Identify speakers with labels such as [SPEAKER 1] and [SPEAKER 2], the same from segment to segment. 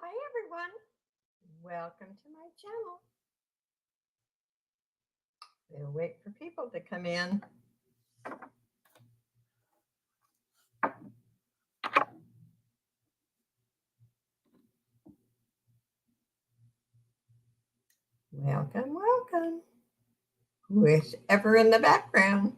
[SPEAKER 1] Hi everyone, welcome to my channel. We'll wait for people to come in. Welcome, welcome. Who's ever in the background?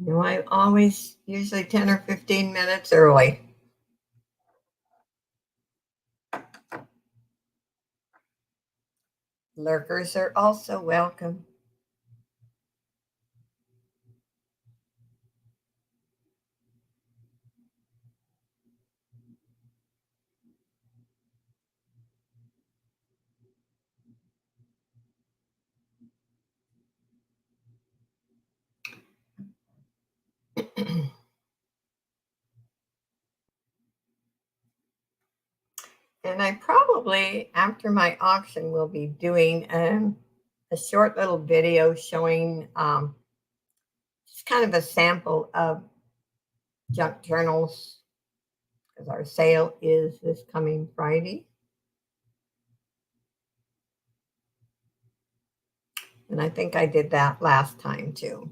[SPEAKER 1] I'm always usually 10 or 15 minutes early. Lurkers are also welcome. And I probably, after my auction, will be doing a short little video showing just kind of a sample of junk journals because our sale is this coming Friday. And I think I did that last time too.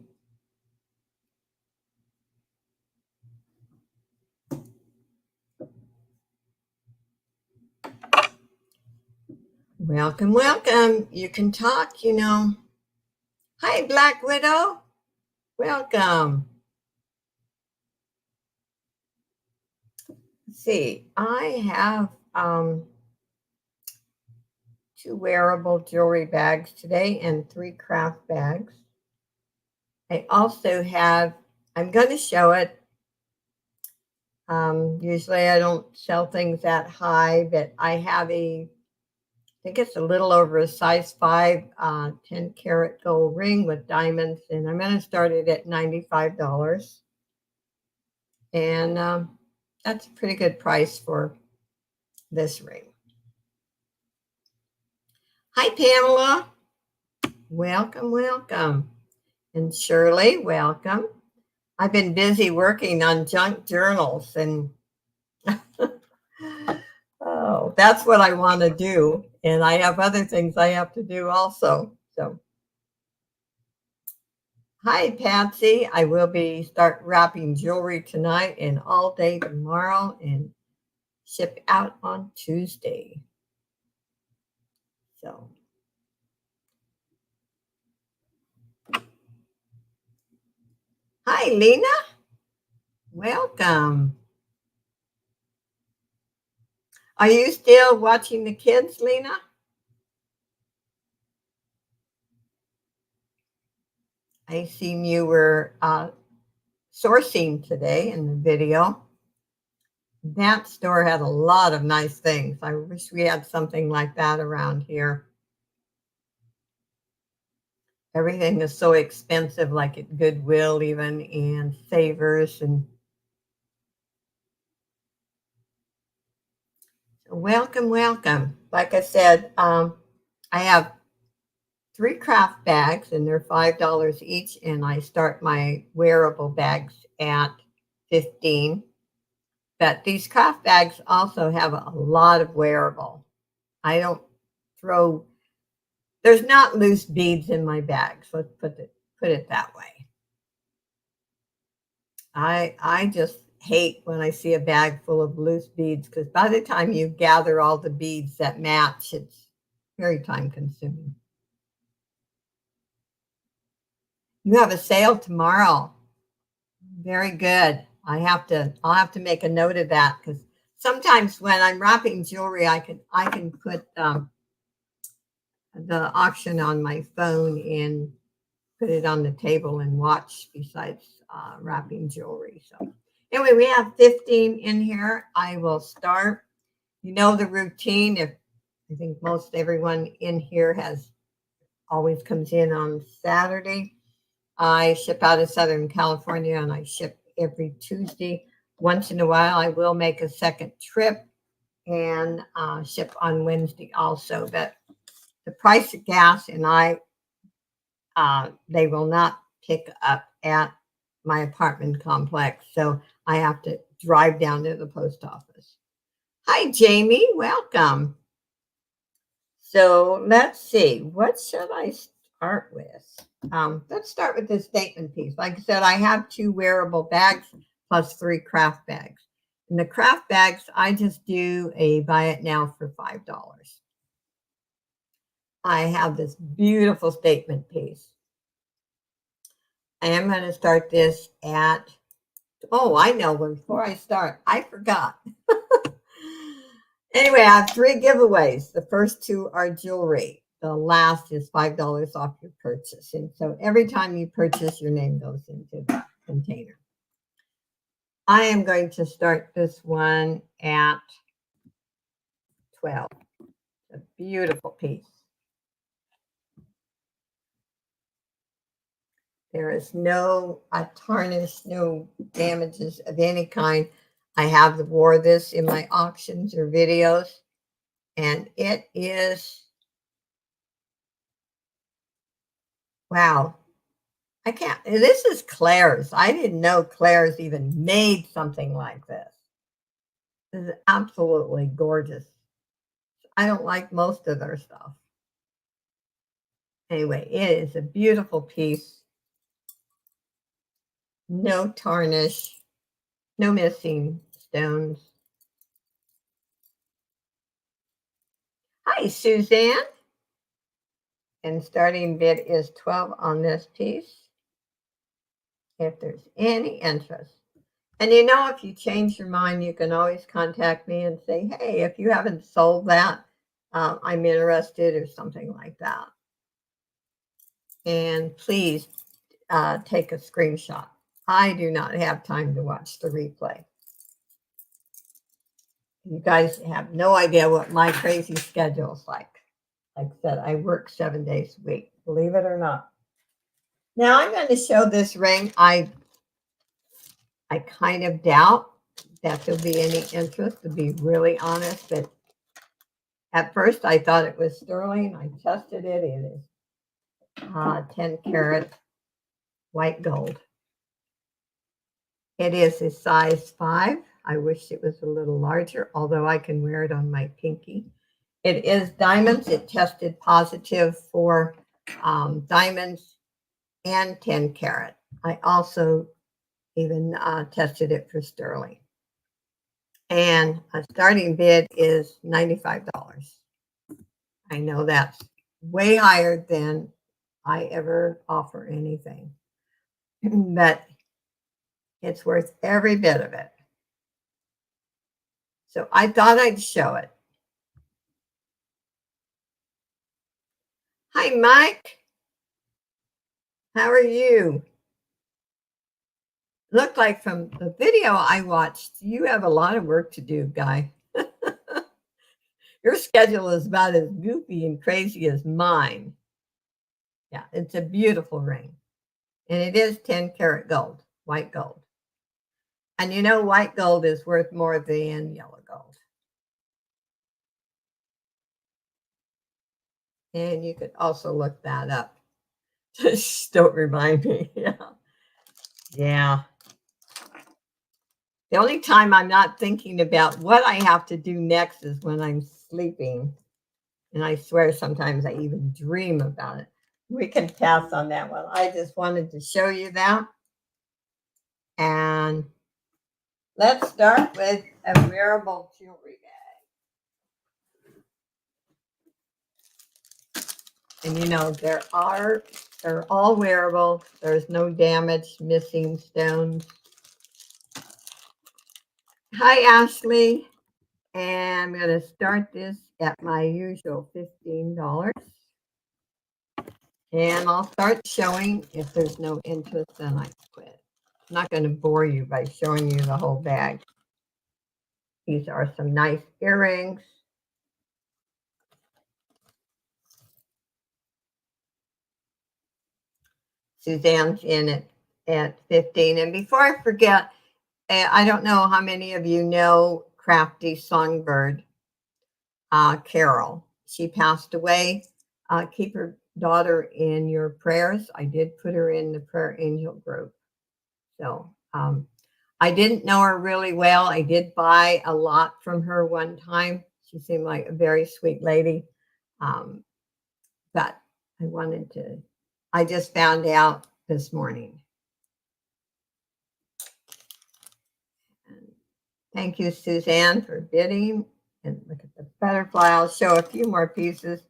[SPEAKER 1] Welcome, welcome. You can talk, Hi, Black Widow. Welcome. Let's see, I have 2 wearable jewelry bags today and 3 craft bags. I also have, I'm going to show it. Usually I don't sell things that high, but I have I think it's a little over a size 5, 10 karat gold ring with diamonds, and I'm going to start it at $95. And that's a pretty good price for this ring. Hi, Pamela. Welcome, welcome. And Shirley, welcome. I've been busy working on junk journals, and oh, that's what I want to do. And I have other things I have to do also. So, hi, Patsy. I will be start wrapping jewelry tonight and all day tomorrow and ship out on Tuesday. So, hi, Lena. Welcome. Are you still watching the kids, Lena? I seen you were sourcing today in the video. That store had a lot of nice things. I wish we had something like that around here. Everything is so expensive, like at Goodwill even, and Savers. And welcome, welcome. Like I said, I have 3 craft bags, and they're $5 each, and I start my wearable bags at 15. But these craft bags also have a lot of wearable. I don't throw, there's not loose beads in my bags. Let's put it that way. I just hate when I see a bag full of loose beads, because by the time you gather all the beads that match, it's very time consuming. You have a sale tomorrow. Very good. I'll have to make a note of that, because sometimes when I'm wrapping jewelry, I can put the auction on my phone and put it on the table and watch besides wrapping jewelry. So anyway, we have 15 in here. I will start. You know the routine. If I think most everyone in here has always comes in on Saturday. I ship out of Southern California, and I ship every Tuesday. Once in a while, I will make a second trip and ship on Wednesday also. But the price of gas and they will not pick up at my apartment complex, so I have to drive down to the post office. Hi, Jamie. Welcome. So let's see. What should I start with? Let's start with this statement piece. Like I said, I have 2 wearable bags plus 3 craft bags. And the craft bags, I just do a buy it now for $5. I have this beautiful statement piece. I am going to start this at, oh, I know, before I start, I forgot. Anyway, I have 3 giveaways. The first 2 are jewelry. The last is $5 off your purchase. And so every time you purchase, your name goes into the container. I am going to start this one at 12. A beautiful piece. There is no tarnish, no damages of any kind. I have wore this in my auctions or videos, and it is, wow. I can't, this is Claire's. I didn't know Claire's even made something like this. This is absolutely gorgeous. I don't like most of their stuff. Anyway, it is a beautiful piece. No tarnish, no missing stones. Hi, Suzanne. And starting bid is 12 on this piece. If there's any interest. And you know, if you change your mind, you can always contact me and say, hey, if you haven't sold that, I'm interested or something like that. And please take a screenshot. I do not have time to watch the replay. You guys have no idea what my crazy schedule is like. Like I said, I work 7 days a week, believe it or not. Now I'm going to show this ring. I kind of doubt that there'll be any interest, to be really honest. But at first I thought it was sterling. I tested it. It is 10 karat white gold. It is a size 5. I wish it was a little larger, although I can wear it on my pinky. It is diamonds. It tested positive for diamonds and 10 karat. I also even tested it for sterling. And a starting bid is $95. I know that's way higher than I ever offer anything, but it's worth every bit of it. So I thought I'd show it. Hi, Mike. How are you? Looked like from the video I watched, you have a lot of work to do, guy. Your schedule is about as goofy and crazy as mine. Yeah, it's a beautiful ring. And it is 10 karat gold, white gold. And you know, white gold is worth more than yellow gold. And you could also look that up. Just don't remind me. Yeah. Yeah. The only time I'm not thinking about what I have to do next is when I'm sleeping. And I swear sometimes I even dream about it. We can pass on that one. I just wanted to show you that. And let's start with a wearable jewelry bag. And you know, they're all wearable. There's no damage, missing stones. Hi, Ashley. And I'm going to start this at my usual $15. And I'll start showing. If there's no interest, then I quit. I'm not going to bore you by showing you the whole bag. These are some nice earrings. Suzanne's in it at 15. And before I forget, I don't know how many of you know Crafty Songbird Carol. She passed away. Keep her daughter in your prayers. I did put her in the prayer angel group. So I didn't know her really well. I did buy a lot from her one time. She seemed like a very sweet lady. But I just found out this morning. And thank you, Suzanne, for bidding. And look at the butterfly. I'll show a few more pieces.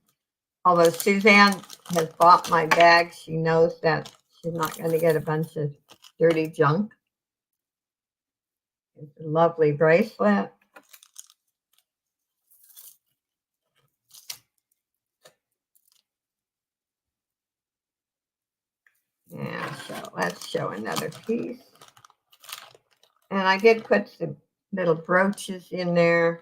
[SPEAKER 1] Although Suzanne has bought my bag, she knows that she's not going to get a bunch of dirty junk. It's a lovely bracelet. Yeah, so let's show another piece. And I did put some little brooches in there.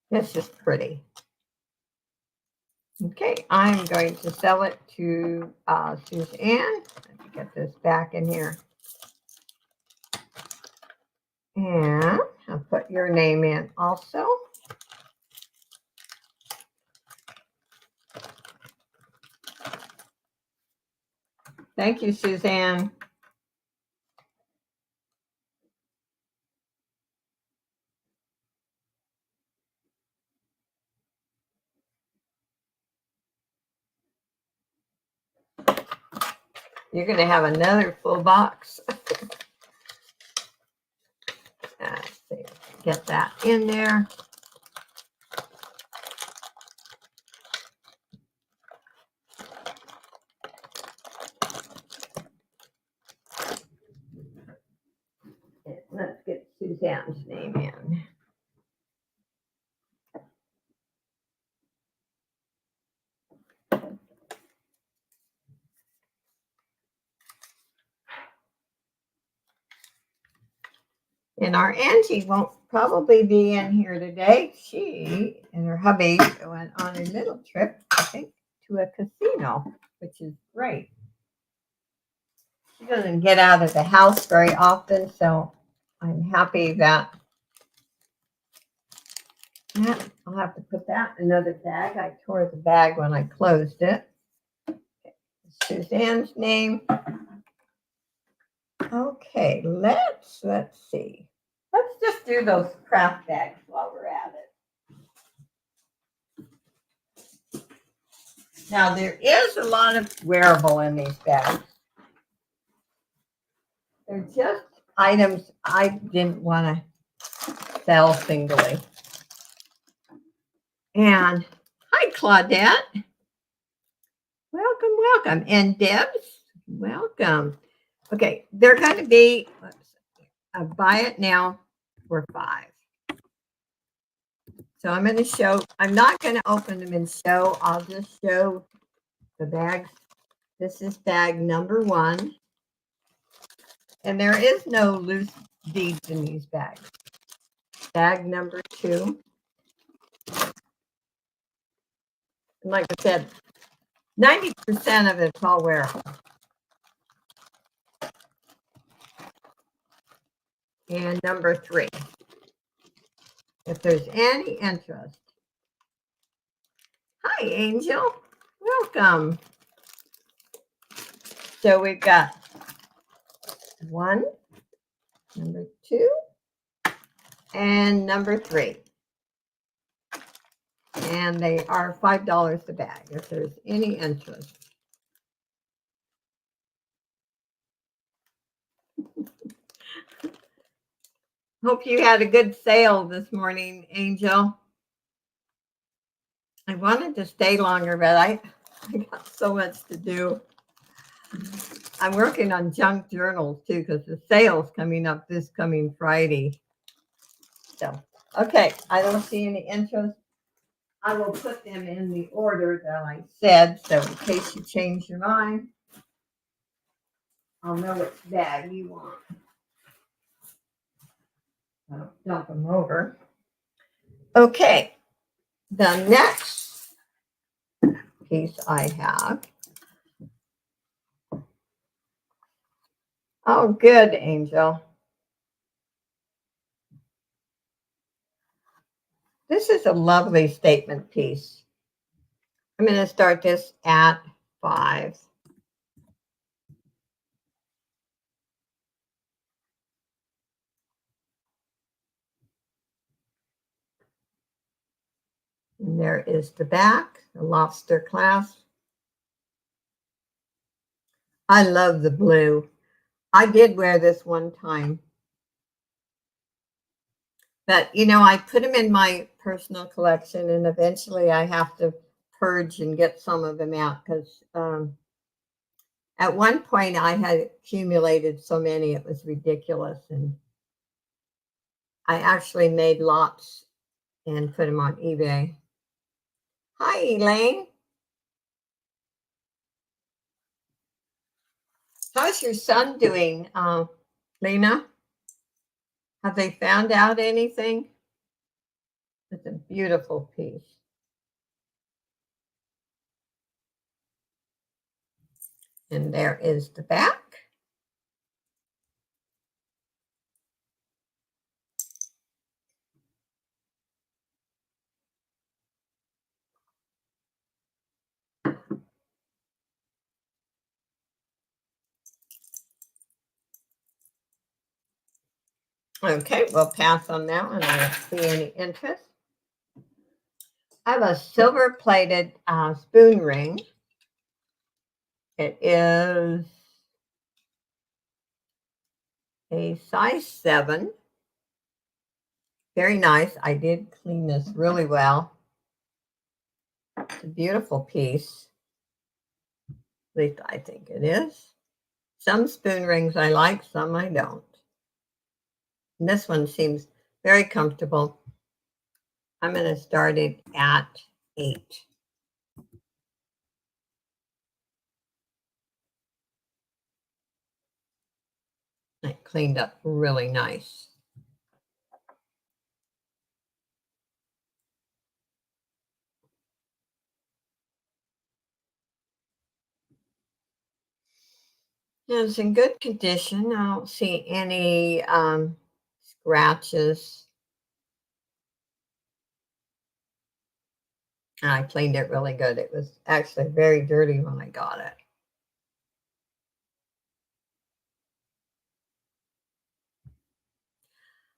[SPEAKER 1] This is pretty. Okay, I'm going to sell it to Suzanne. Let me get this back in here. And I'll put your name in also. Thank you, Suzanne. You're going to have another full box. Let's see, get that in there. Let's get Suzanne's name in. And our Angie won't probably be in here today. She and her hubby went on a little trip, I think, to a casino, which is great. She doesn't get out of the house very often, so I'm happy that I'll have to put that in another bag. I tore the bag when I closed it. Suzanne's name. Okay, let's see. Let's just do those craft bags while we're at it. Now, there is a lot of wearable in these bags. They're just items I didn't want to sell singly. And hi, Claudette. Welcome. And Debs, welcome. Okay, they're going to be, buy it now for $5. So I'm going to show, I'm not going to open them and show, I'll just show the bags. This is bag number 1. And there is no loose beads in these bags. Bag number 2. And like I said, 90% of it's all wearable. And number 3. If there's any interest. Hi, Angel. Welcome. So we've got 1, number 2, and number 3. And they are $5 a bag if there's any interest. Hope you had a good sale this morning, Angel. I wanted to stay longer, but I got so much to do. I'm working on junk journals too because the sale's coming up this coming Friday. So, okay, I don't see any interest. I will put them in the order that I said, so in case you change your mind, I'll know which bag you want. I'll dump them over. Okay, the next piece I have. Oh, good, Angel. This is a lovely statement piece. I'm going to start this at 5. And there is the back, the lobster clasp. I love the blue. I did wear this one time. But, you know, I put them in my personal collection, and eventually I have to purge and get some of them out because at one point I had accumulated so many, it was ridiculous. And I actually made lots and put them on eBay. Hi, Elaine. How's your son doing, Lena? Have they found out anything? It's a beautiful piece. And there is the back. Okay, we'll pass on that one. I don't see any interest. I have a silver plated spoon ring. It is a size 7. Very nice. I did clean this really well. It's a beautiful piece. At least I think it is. Some spoon rings I like, some I don't. And this one seems very comfortable. I'm going to start it at 8. It cleaned up really nice. It's in good condition. I don't see any scratches. And I cleaned it really good. It was actually very dirty when I got it.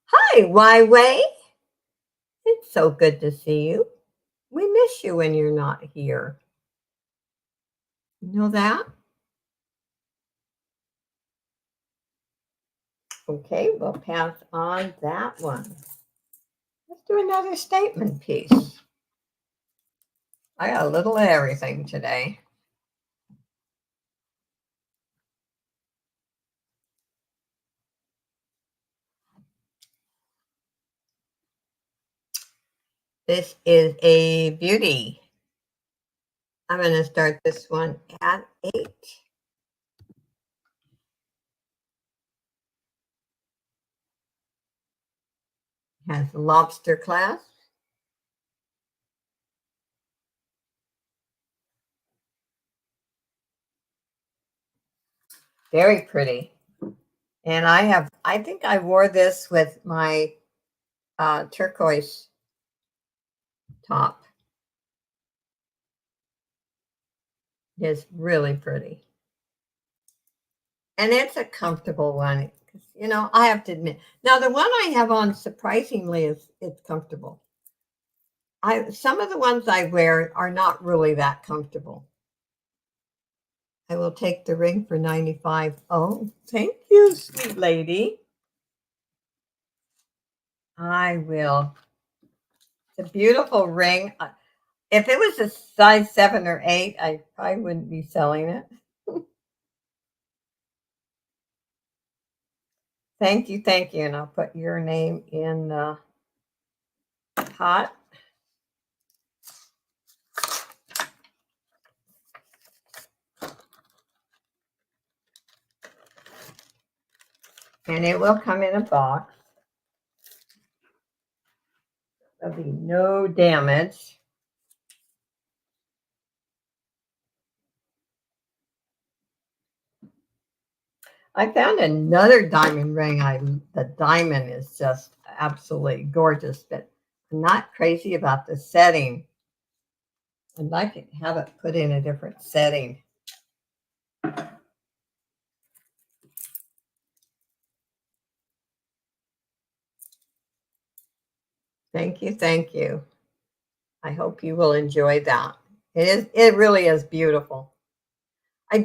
[SPEAKER 1] Hi, Wai. It's so good to see you. We miss you when you're not here. You know that? Okay, we'll pass on that one. Let's do another statement piece. I got a little of everything today. This is a beauty. I'm going to start this one at 8. Has lobster clasp. Very pretty. And I think I wore this with my turquoise top. It's really pretty. And it's a comfortable one. You know, I have to admit. Now, the one I have on, surprisingly, is it's comfortable. Some of the ones I wear are not really that comfortable. I will take the ring for 95. Oh, thank you, sweet lady. I will. It's a beautiful ring. If it was a size 7 or 8, I probably wouldn't be selling it. Thank you, thank you. And I'll put your name in the pot. And it will come in a box. There'll be no damage. I found another diamond ring. The diamond is just absolutely gorgeous, but I'm not crazy about the setting. I'd like to have it put in a different setting. Thank you, thank you. I hope you will enjoy that. It really is beautiful. I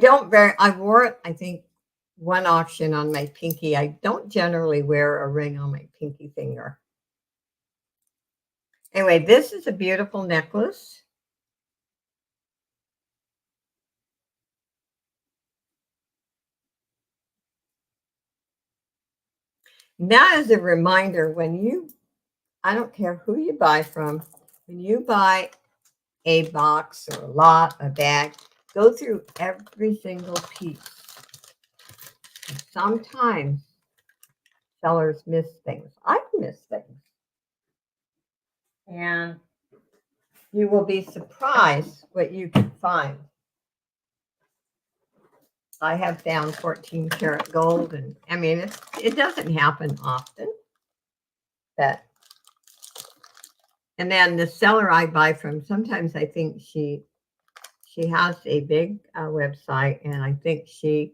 [SPEAKER 1] wore it, I think, one auction on my pinky. I don't generally wear a ring on my pinky finger. Anyway, this is a beautiful necklace. That is a reminder I don't care who you buy from, when you buy a box or a lot, a bag, go through every single piece. Sometimes sellers miss things. I've missed things. And you will be surprised what you can find. I have found 14 karat gold, and I mean, it doesn't happen often. That, and then the seller I buy from, sometimes I think she has a big website, and I think she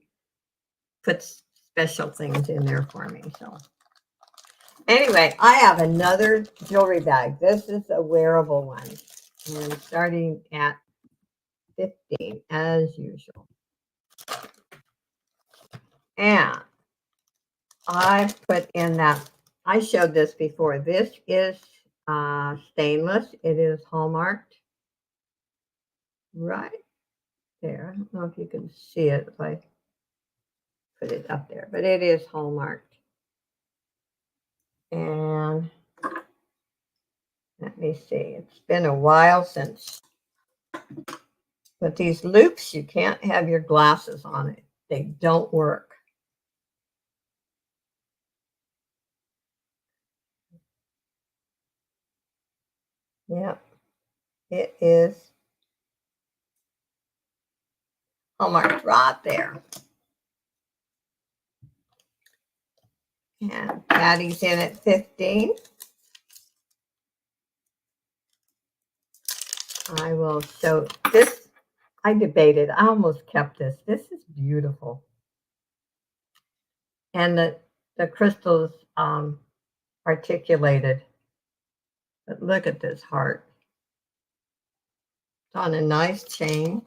[SPEAKER 1] puts special things in there for me. So anyway, I have another jewelry bag. This is a wearable one, and starting at 15 as usual. And I put in that, I showed this before. This is stainless. It is hallmarked right there. I don't know if you can see it if I put it up there, but it is hallmarked. And let me see, it's been a while since, but these loops, you can't have your glasses on it. They don't work. Yep, it is hallmarked right there. And Patty's in at 15. I will show this. I debated. I almost kept this. This is beautiful. And the crystals articulated. But look at this heart. It's on a nice chain.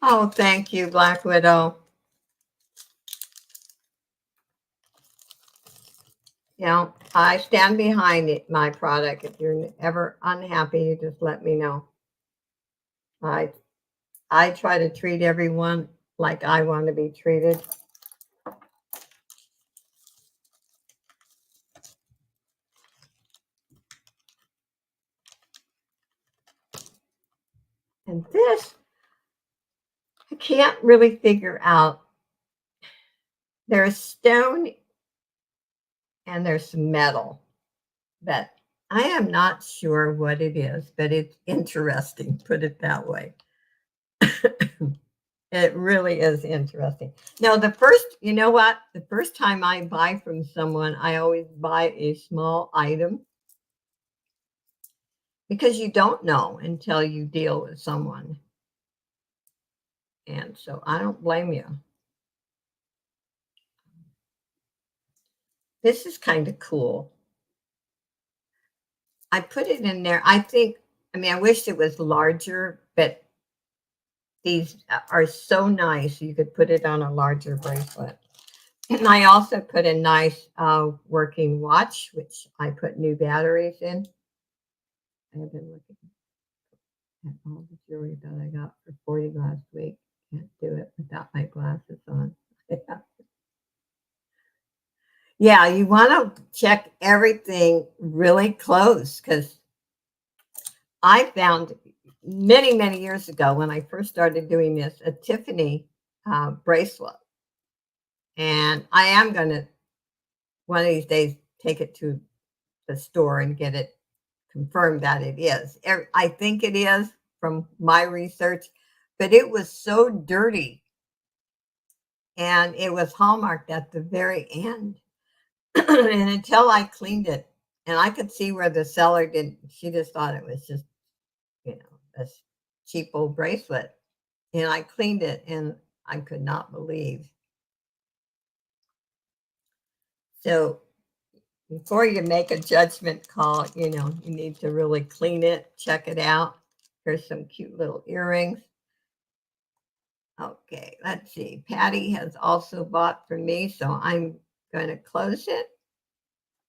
[SPEAKER 1] Oh, thank you, Black Widow. You know, I stand behind my product. If you're ever unhappy, you just let me know. I try to treat everyone like I want to be treated. And this, I can't really figure out. There's stone and there's metal, but I am not sure what it is, but it's interesting, put it that way. It really is interesting. Now, you know what? The first time I buy from someone, I always buy a small item because you don't know until you deal with someone. And so I don't blame you. This is kind of cool. I put it in there. I mean, I wish it was larger, but these are so nice. You could put it on a larger bracelet. And I also put a nice working watch, which I put new batteries in. I have been looking at all the jewelry that I got for 40 last week. Can't do it without my glasses on. Yeah, you want to check everything really close because I found many, many years ago when I first started doing this, a Tiffany bracelet. And I am going to, one of these days, take it to the store and get it confirmed that it is. I think it is from my research, but it was so dirty and it was hallmarked at the very end. And until I cleaned it, and I could see where the seller didn't, she just thought it was just, a cheap old bracelet. And I cleaned it and I could not believe. So before you make a judgment call, you need to really clean it, check it out. Here's some cute little earrings. Okay, let's see. Patty has also bought for me, so I'm going to close it.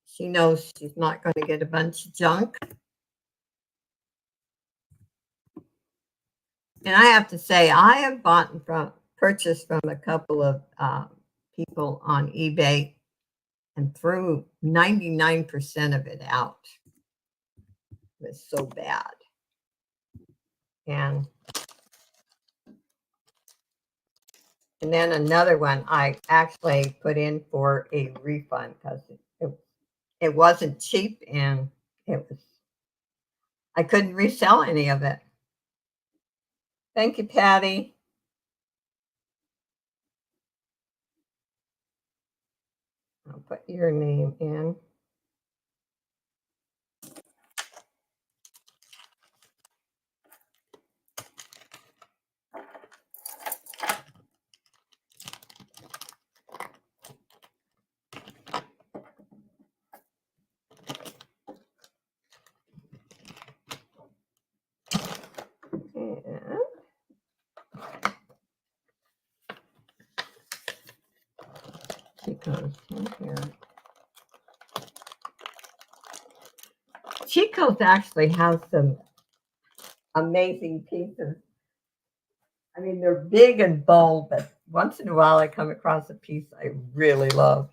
[SPEAKER 1] She knows she's not going to get a bunch of junk. And I have to say, I have purchased from a couple of people on eBay and threw 99% of it out. It was so bad. And then another one I actually put in for a refund because it wasn't cheap and I couldn't resell any of it. Thank you, Patty. I'll put your name in. And she goes in here. Chico's actually has some amazing pieces. I mean, they're big and bold, but once in a while I come across a piece I really love.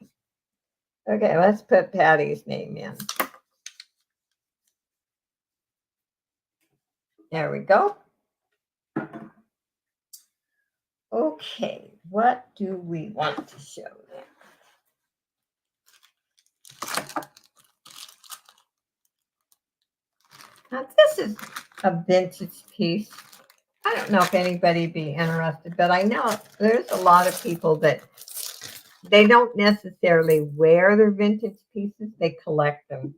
[SPEAKER 1] Okay, let's put Patty's name in. There we go. Okay, what do we want to show now? Now, this is a vintage piece. I don't know if anybody'd be interested, but I know there's a lot of people that they don't necessarily wear their vintage pieces, they collect them.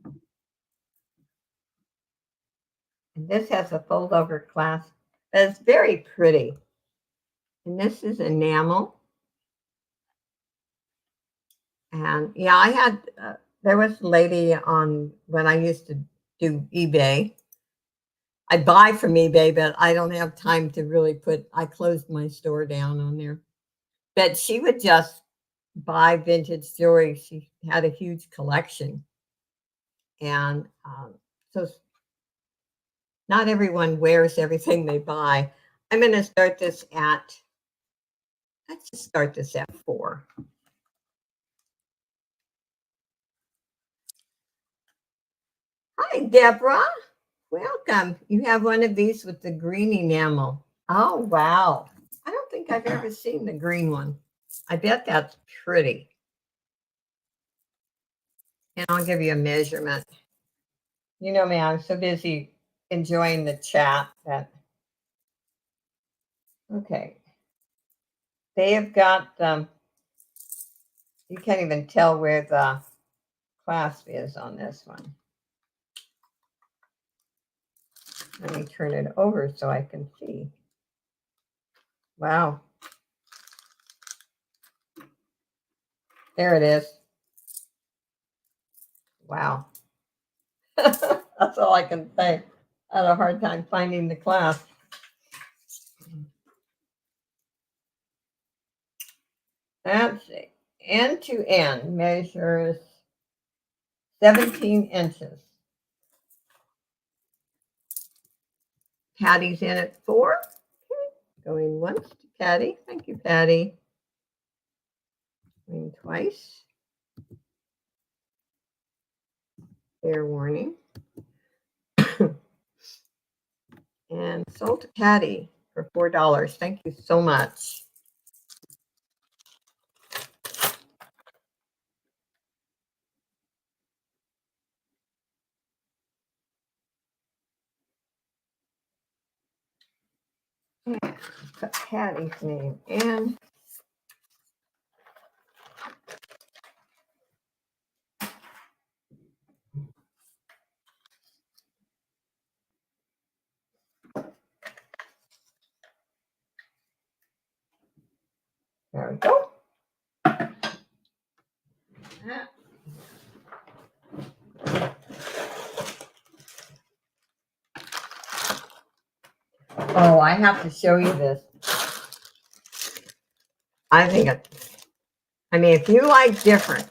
[SPEAKER 1] And this has a fold-over clasp, but it's very pretty. And this is enamel. And yeah, I had, there was a lady on when I used to do eBay. I buy from eBay, but I don't have time to really I closed my store down on there. But she would just buy vintage jewelry. She had a huge collection. And so not everyone wears everything they buy. I'm going to start this let's just start this at 4. Hi, Deborah. Welcome. You have one of these with the green enamel. Oh, wow. I don't think I've ever seen the green one. I bet that's pretty. And I'll give you a measurement. You know me, I'm so busy enjoying the chat that. Okay. They have got, you can't even tell where the clasp is on this one. Let me turn it over so I can see. Wow. There it is. Wow. That's all I can say. I had a hard time finding the clasp. Let's see. End to end measures 17 inches. Patty's in at 4. Going once to Patty. Thank you, Patty. Going twice. Fair warning. And sold to Patty for $4. Thank you so much. Put Patty's name in. There we go. Oh, I have to show you this. I think I mean, if you like different,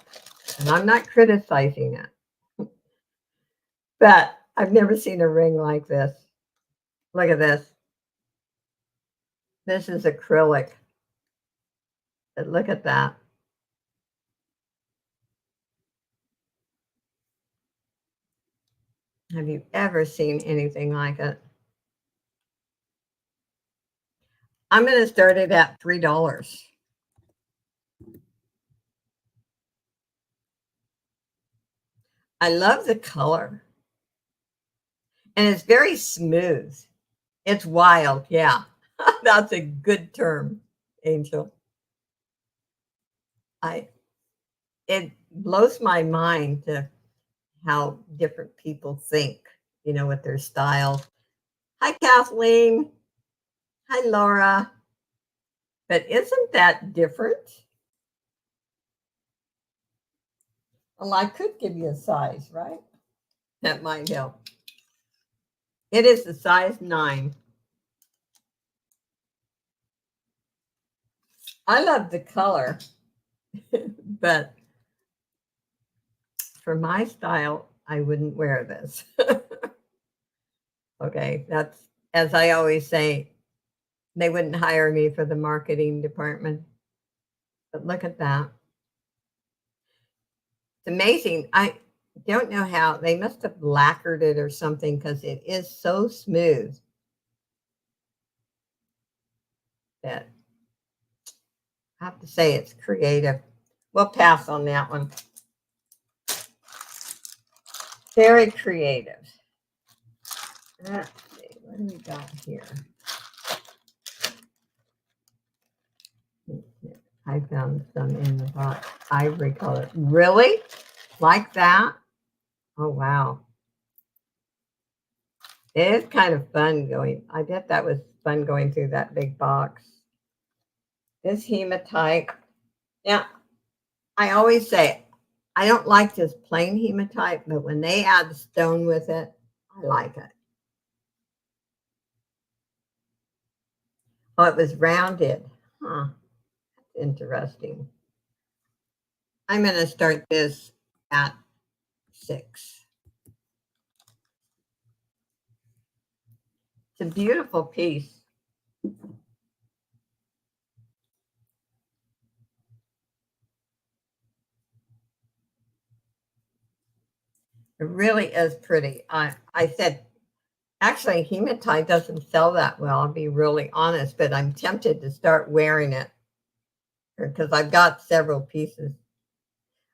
[SPEAKER 1] and I'm not criticizing it, but I've never seen a ring like this. Look at this. This is acrylic. But look at that. Have you ever seen anything like it? I'm going to start it at $3. I love the color. And it's very smooth. It's wild. Yeah. That's a good term, Angel. I It blows my mind to how different people think, with their style. Hi, Kathleen. Hi, Laura. But isn't that different? Well, I could give you a size, right? That might help. It is the size 9. I love the color, but for my style, I wouldn't wear this. Okay, that's, as I always say, they wouldn't hire me for the marketing department. But look at that. It's amazing. I don't know how they must have lacquered it or something because it is so smooth that I have to say it's creative. We'll pass on that one. Very creative. Let's see, what do we got here? I found some in the box. Ivory color. Really? Like that? Oh, wow. It is kind of fun going. I bet that was fun going through that big box. This hematite. Now, I always say, I don't like this plain hematite, but when they add stone with it, I like it. Oh, it was rounded. Huh. Interesting. I'm going to start this at 6. It's a beautiful piece. It really is pretty. I said, actually, hematite doesn't sell that well, I'll be really honest, but I'm tempted to start wearing it because I've got several pieces.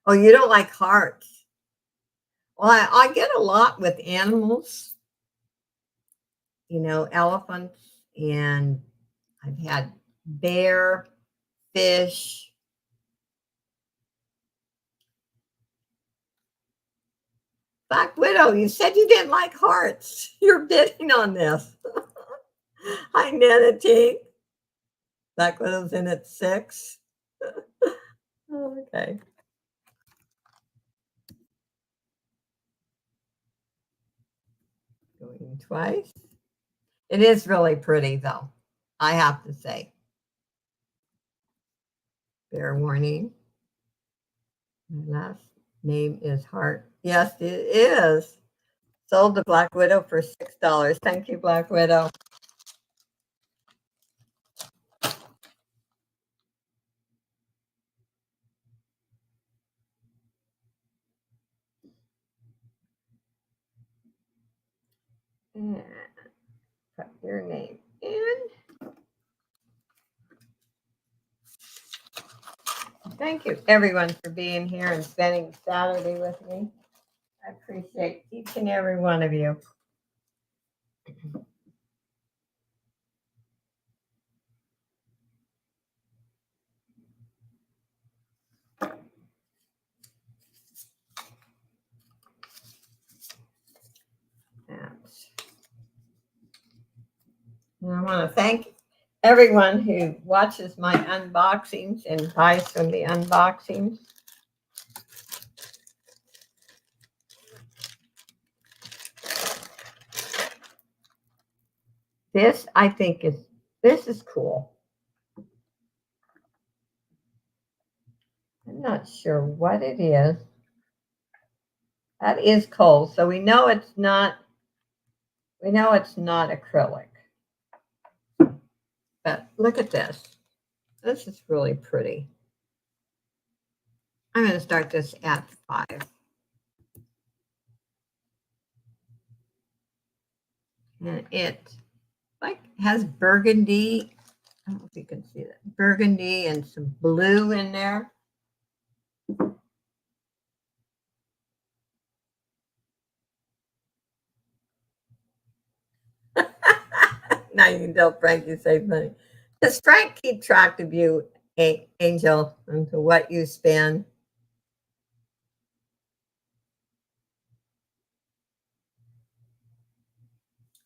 [SPEAKER 1] Oh, you don't like hearts? Well, I get a lot with animals, elephants, and I've had bear, fish. Black Widow, you said you didn't like hearts. You're bidding on this. Hi, Nanity. Black Widow's in at 6. Okay. Going twice. It is really pretty, though, I have to say. Fair warning. My last name is Hart. Yes, it is. Sold to Black Widow for $6. Thank you, Black Widow. And put your name in. Thank you, everyone, for being here and spending Saturday with me. I appreciate each and every one of you. And I want to thank everyone who watches my unboxings and buys from the unboxings. This, I think, this is cool. I'm not sure what it is. That is coal, so we know it's not. We know it's not acrylic. But look at this. This is really pretty. I'm going to start this at 5. And it like has burgundy. I don't know if you can see that. Burgundy and some blue in there. Now you can tell Frank you save money. Does Frank keep track of you, Angel, into what you spend?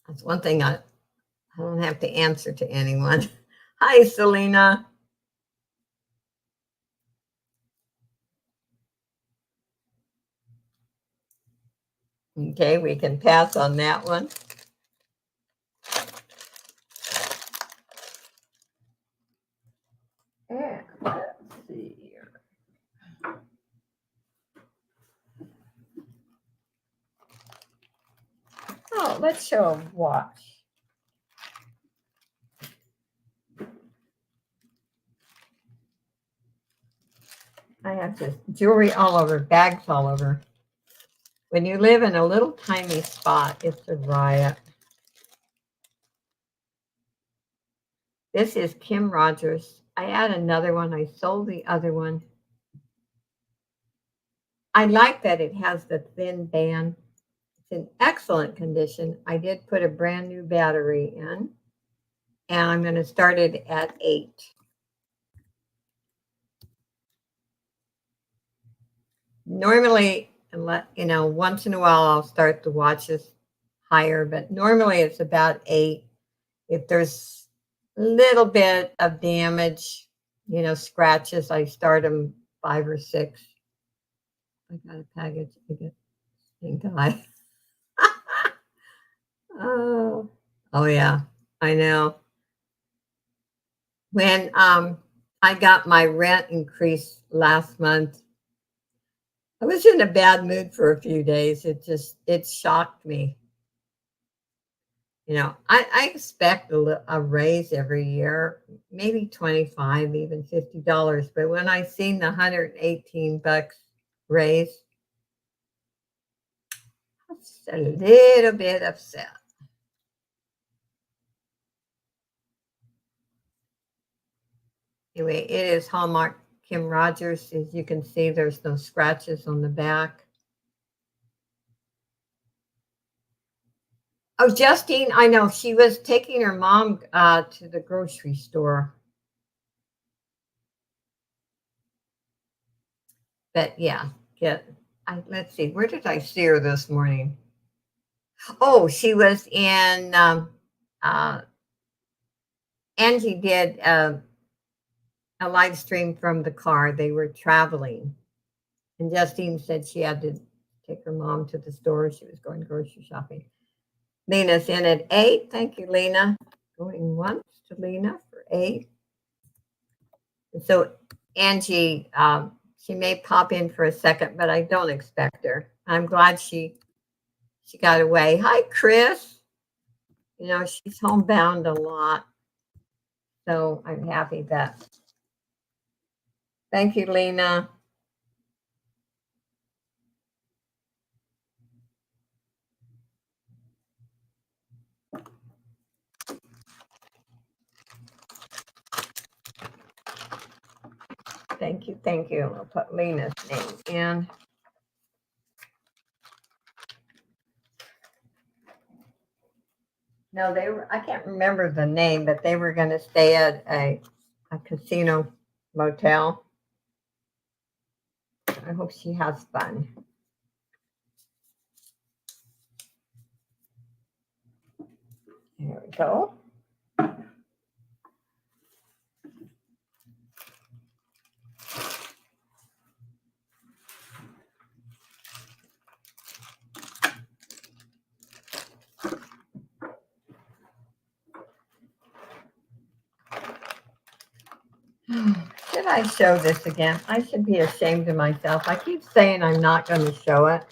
[SPEAKER 1] That's one thing I don't have to answer to anyone. Hi, Selena. Okay, we can pass on that one. And let's see here. Oh, let's show a watch. I have just jewelry all over, bags all over. When you live in a little tiny spot, it's a riot. This is Kim Rogers. I had another one. I sold the other one. I like that it has the thin band. It's in excellent condition. I did put a brand new battery in, and I'm going to start it at 8. Normally, once in a while I'll start the watches higher, but normally it's about 8. If there's a little bit of damage, scratches, I start them 5 or 6. I got a package. I get pink eye. Oh yeah, I know. When I got my rent increase last month, I was in a bad mood for a few days. It shocked me. I expect a raise every year, maybe 25, even $50. But when I seen the $118 raise, I was a little bit upset. Anyway, it is Hallmark Kim Rogers. As you can see, there's no scratches on the back. Oh, Justine, I know. She was taking her mom to the grocery store. But yeah, let's see. Where did I see her this morning? Oh, she was in, uh, Angie did a live stream from the car. They were traveling. And Justine said she had to take her mom to the store. She was going grocery shopping. Lena's in at 8. Thank you, Lena. Going once to Lena for 8. And so Angie, she may pop in for a second, but I don't expect her. I'm glad she got away. Hi, Chris. She's homebound a lot. So I'm happy that. Thank you, Lena. Thank you. Thank you. I'll put Lena's name in. No, I can't remember the name, but they were going to stay at a casino motel. I hope she has fun. There we go. Should I show this again? I should be ashamed of myself. I keep saying I'm not going to show it.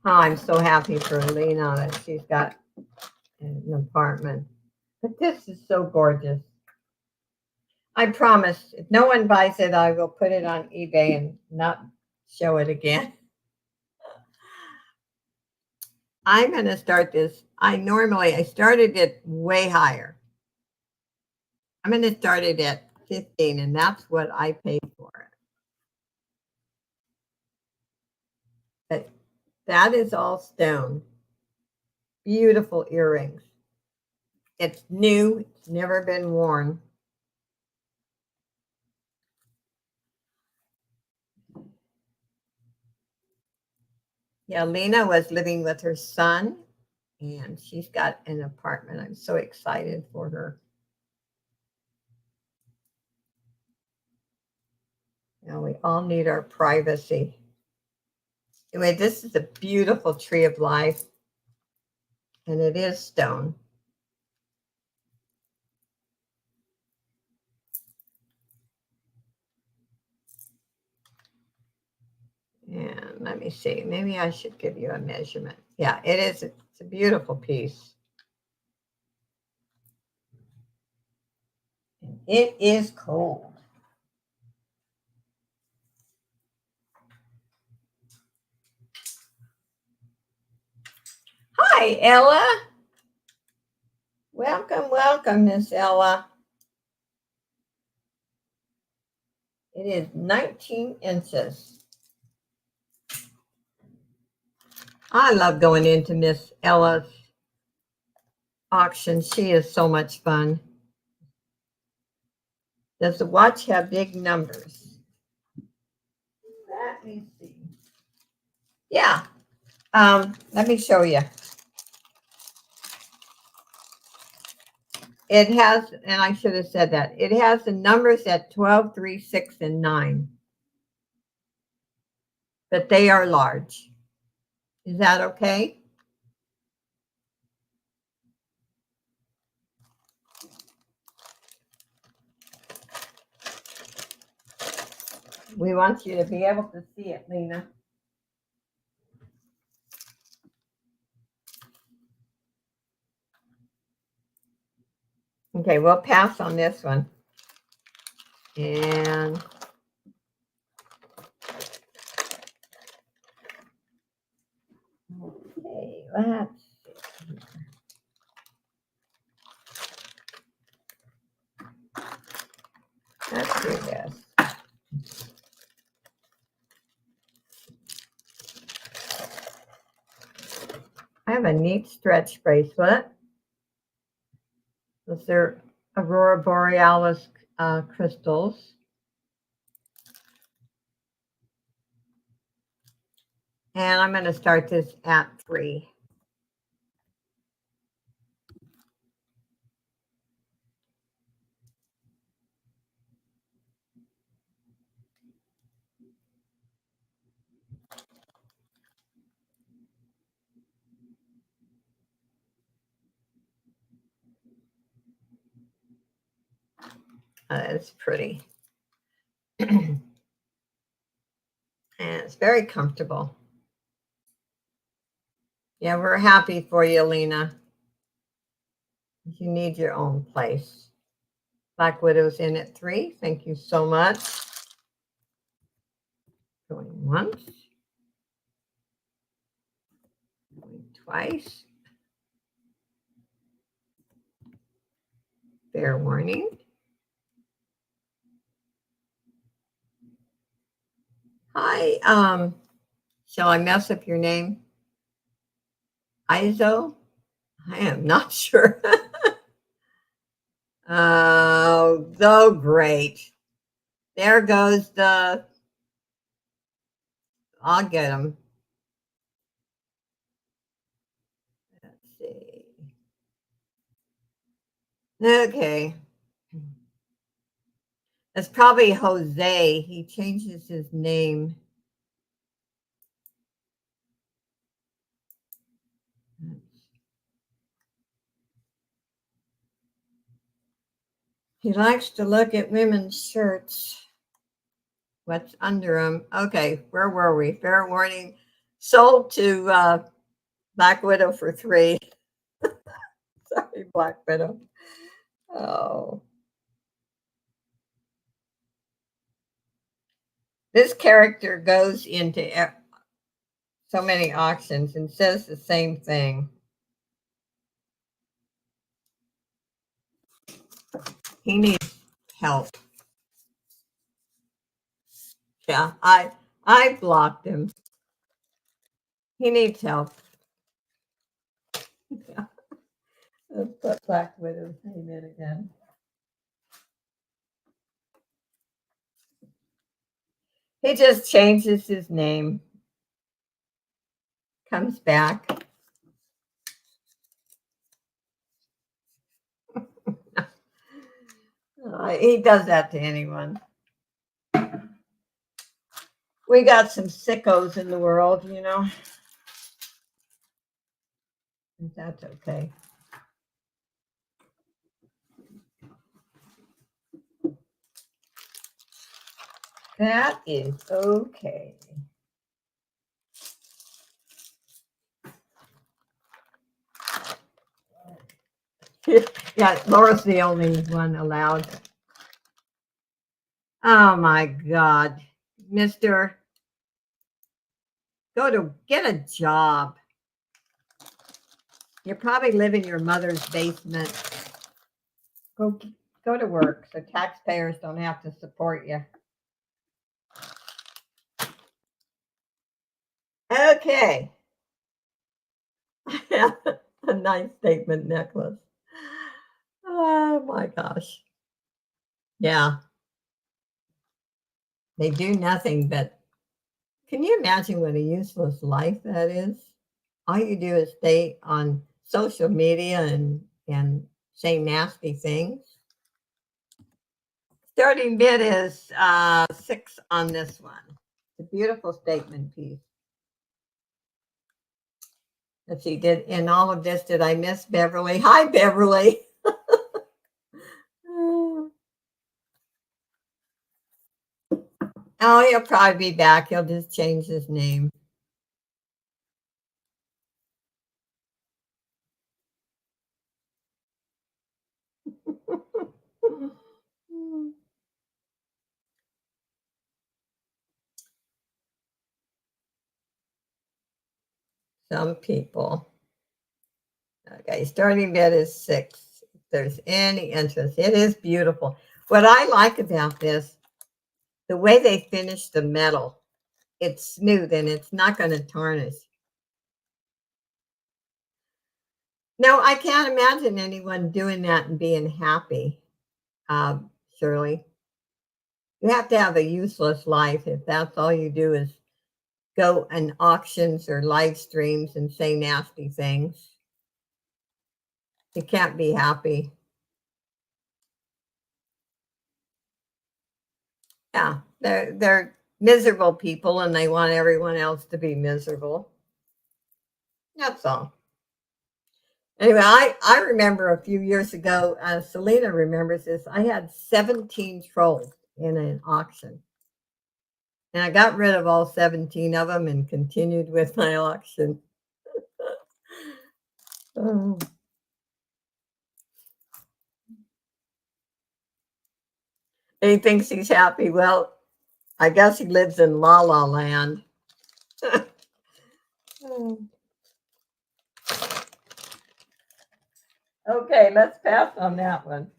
[SPEAKER 1] Oh, I'm so happy for Lena that she's got an apartment. But this is so gorgeous. I promise, if no one buys it, I will put it on eBay and not show it again. I'm going to start this. I started it way higher. I'm going to start it at 15, and that's what I paid for it. But that is all stone. Beautiful earrings. It's new. It's never been worn. Yeah, Lena was living with her son, and she's got an apartment. I'm so excited for her. You know, we all need our privacy. Anyway, this is a beautiful tree of life, and it is stone. And let me see, maybe I should give you a measurement. Yeah, it is. It's a beautiful piece. It is cold. Hi, Ella. Welcome, welcome, Miss Ella. It is 19 inches. I love going into Miss Ella's auction. She is so much fun. Does the watch have big numbers? Let me see. Yeah. Let me show you. It has, and I should have said that, it has the numbers at 12, 3, 6, and 9. But they are large. Is that okay? We want you to be able to see it, Lena. Okay, we'll pass on this one. And okay, let's see. Let's do this. I have a neat stretch bracelet. Those are Aurora Borealis crystals. And I'm going to start this at 3. It's pretty. And it's very comfortable. Yeah, we're happy for you, Lena. You need your own place. Black Widow's in at 3. Thank you so much. Going once. Going twice. Fair warning. Hi, shall I mess up your name? Izo? I am not sure. Oh, great. There goes the, I'll get them. Let's see. Okay. That's probably Jose. He changes his name. He likes to look at women's shirts. What's under them? Okay, where were we? Fair warning. Sold to Black Widow for 3. Sorry, Black Widow. Oh. This character goes into so many auctions and says the same thing. He needs help. Yeah, I blocked him. He needs help. Yeah. Let's put Black Widow's name in again. He just changes his name. Comes back. He does that to anyone. We got some sickos in the world, you know. That's okay. That is okay. Yeah, Laura's the only one allowed. Oh my God. Mister, go to get a job. You probably live in your mother's basement. Go to work so taxpayers don't have to support you. Okay. A nice statement necklace. Oh my gosh. Yeah. They do nothing but, can you imagine what a useless life that is? All you do is stay on social media and say nasty things. Starting bid is 6 on this one. It's a beautiful statement piece. Let's see, in all of this, did I miss Beverly? Hi, Beverly. Oh, he'll probably be back. He'll just change his name. Some people. Okay, starting bid is 6. If there's any interest, it is beautiful. What I like about this, the way they finish the metal, it's smooth and it's not going to tarnish. No, I can't imagine anyone doing that and being happy, Shirley. You have to have a useless life if that's all you do is go in auctions or live streams and say nasty things. You can't be happy. Yeah, they're miserable people and they want everyone else to be miserable. That's all. Anyway, I remember a few years ago, Selena remembers this. I had 17 trolls in an auction. And I got rid of all 17 of them and continued with my auction. Oh. He thinks he's happy. Well, I guess he lives in La La Land. Okay, let's pass on that one.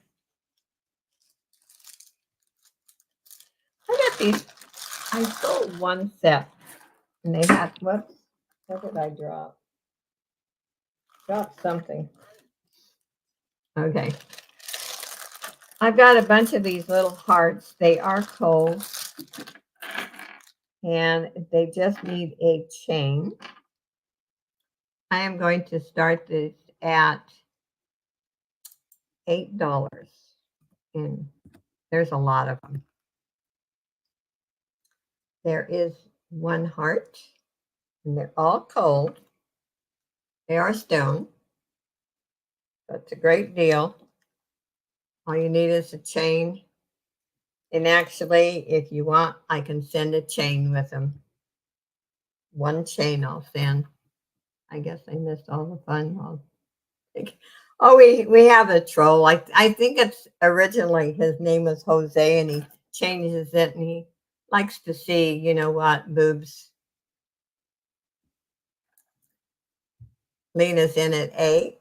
[SPEAKER 1] I got these. I sold one set, and they had, whoops, what did I drop? Dropped something. Okay. I've got a bunch of these little hearts. They are cold, and they just need a chain. I am going to start this at $8. And there's a lot of them. There is one heart, and they're all cold. They are stone. That's a great deal. All you need is a chain. And actually, if you want, I can send a chain with them. One chain I'll send. I guess I missed all the fun. Oh, we have a troll. I think it's originally his name was Jose, and he changes it, and he likes to see, you know what, boobs. Lena's in at 8.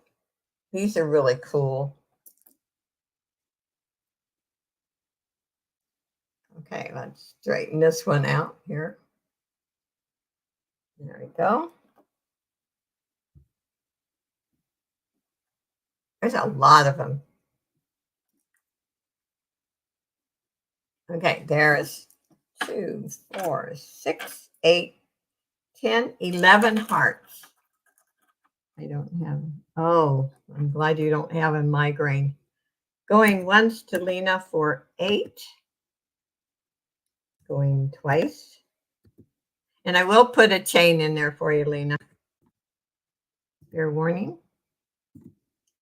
[SPEAKER 1] These are really cool. Okay, let's straighten this one out here. There we go. There's a lot of them. Okay, there's 2, 4, 6, 8, 10, 11 hearts. I don't have. Oh, I'm glad you don't have a migraine. Going once to Lena for 8. Going twice. And I will put a chain in there for you, Lena. Fair warning.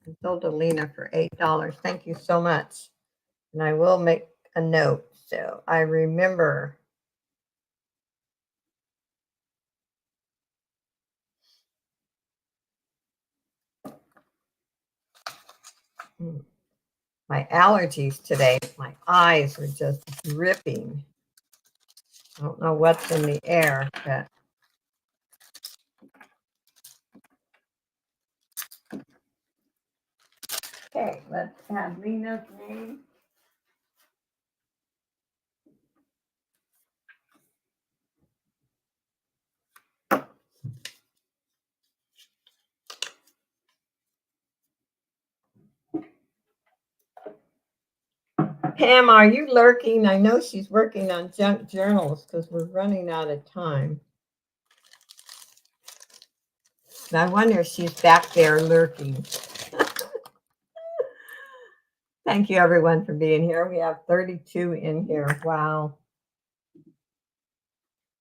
[SPEAKER 1] I sold to Lena for $8. Thank you so much. And I will make a note so I remember. My allergies today, my eyes are just dripping. I don't know what's in the air, but okay, let's add Lena's name. Pam, are you lurking? I know she's working on junk journals because we're running out of time. And I wonder if she's back there lurking. Thank you, everyone, for being here. We have 32 in here. Wow.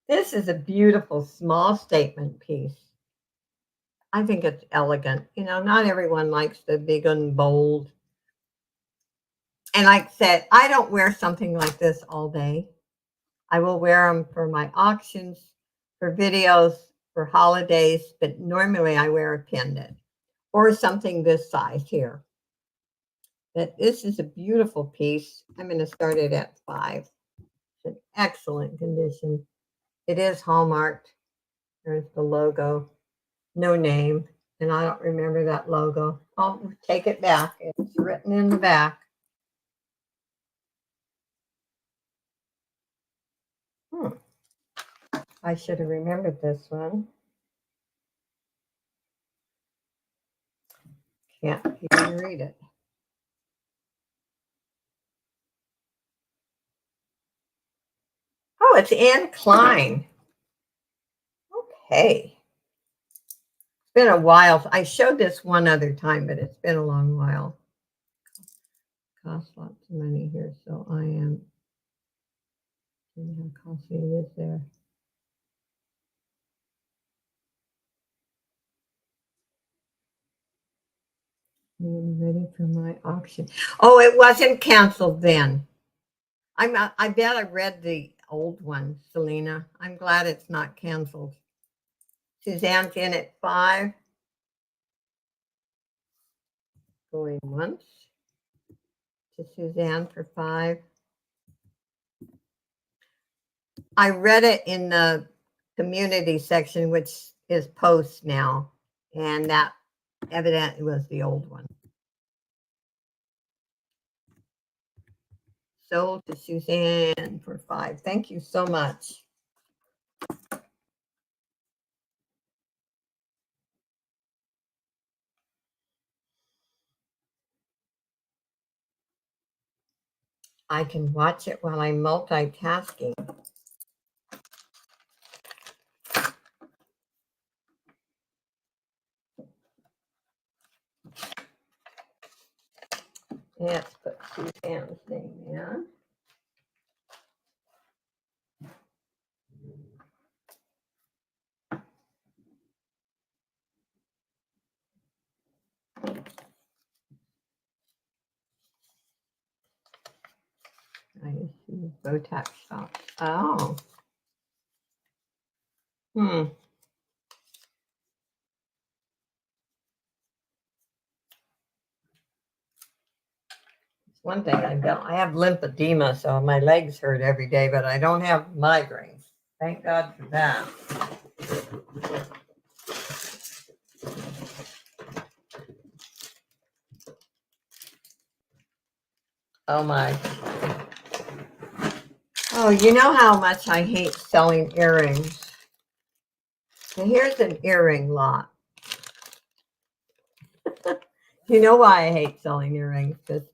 [SPEAKER 1] This is a beautiful small statement piece. I think it's elegant. You know, not everyone likes the big and bold. And like I said, I don't wear something like this all day. I will wear them for my auctions, for videos, for holidays, but normally I wear a pendant or something this size here. But this is a beautiful piece. I'm going to start it at 5. It's in excellent condition. It is hallmarked. There's the logo. No name. And I don't remember that logo. I'll take it back. It's written in the back. I should have remembered this one. Can't even read it. Oh, it's Anne Klein. Okay. It's been a while. I showed this one other time, but it's been a long while. Costs lots of money here, so I am. See how costly it is there. I'm ready for my auction. Oh, it wasn't canceled then. I bet I read the old one, Selena. I'm glad it's not canceled. Suzanne's in at 5. Going once to Suzanne for 5. I read it in the community section, which is posts now, and that evidently was the old one. Sold to Suzanne for 5. Thank you so much. I can watch it while I'm multitasking. Let's put Suzanne's name in. Botox shots. Oh. One thing I don't, I have lymphedema, so my legs hurt every day, but I don't have migraines. Thank God for that. Oh my. Oh, you know how much I hate selling earrings. So here's an earring lot. You know why I hate selling earrings? Because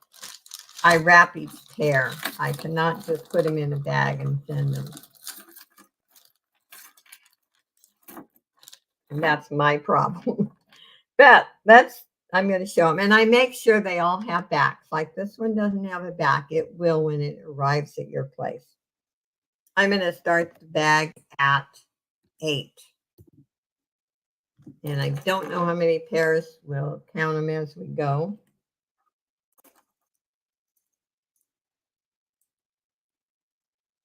[SPEAKER 1] I wrap each pair. I cannot just put them in a bag and send them. And that's my problem. But I'm going to show them. And I make sure they all have backs. Like this one doesn't have a back. It will when it arrives at your place. I'm going to start the bag at 8. And I don't know how many pairs. We'll count them as we go.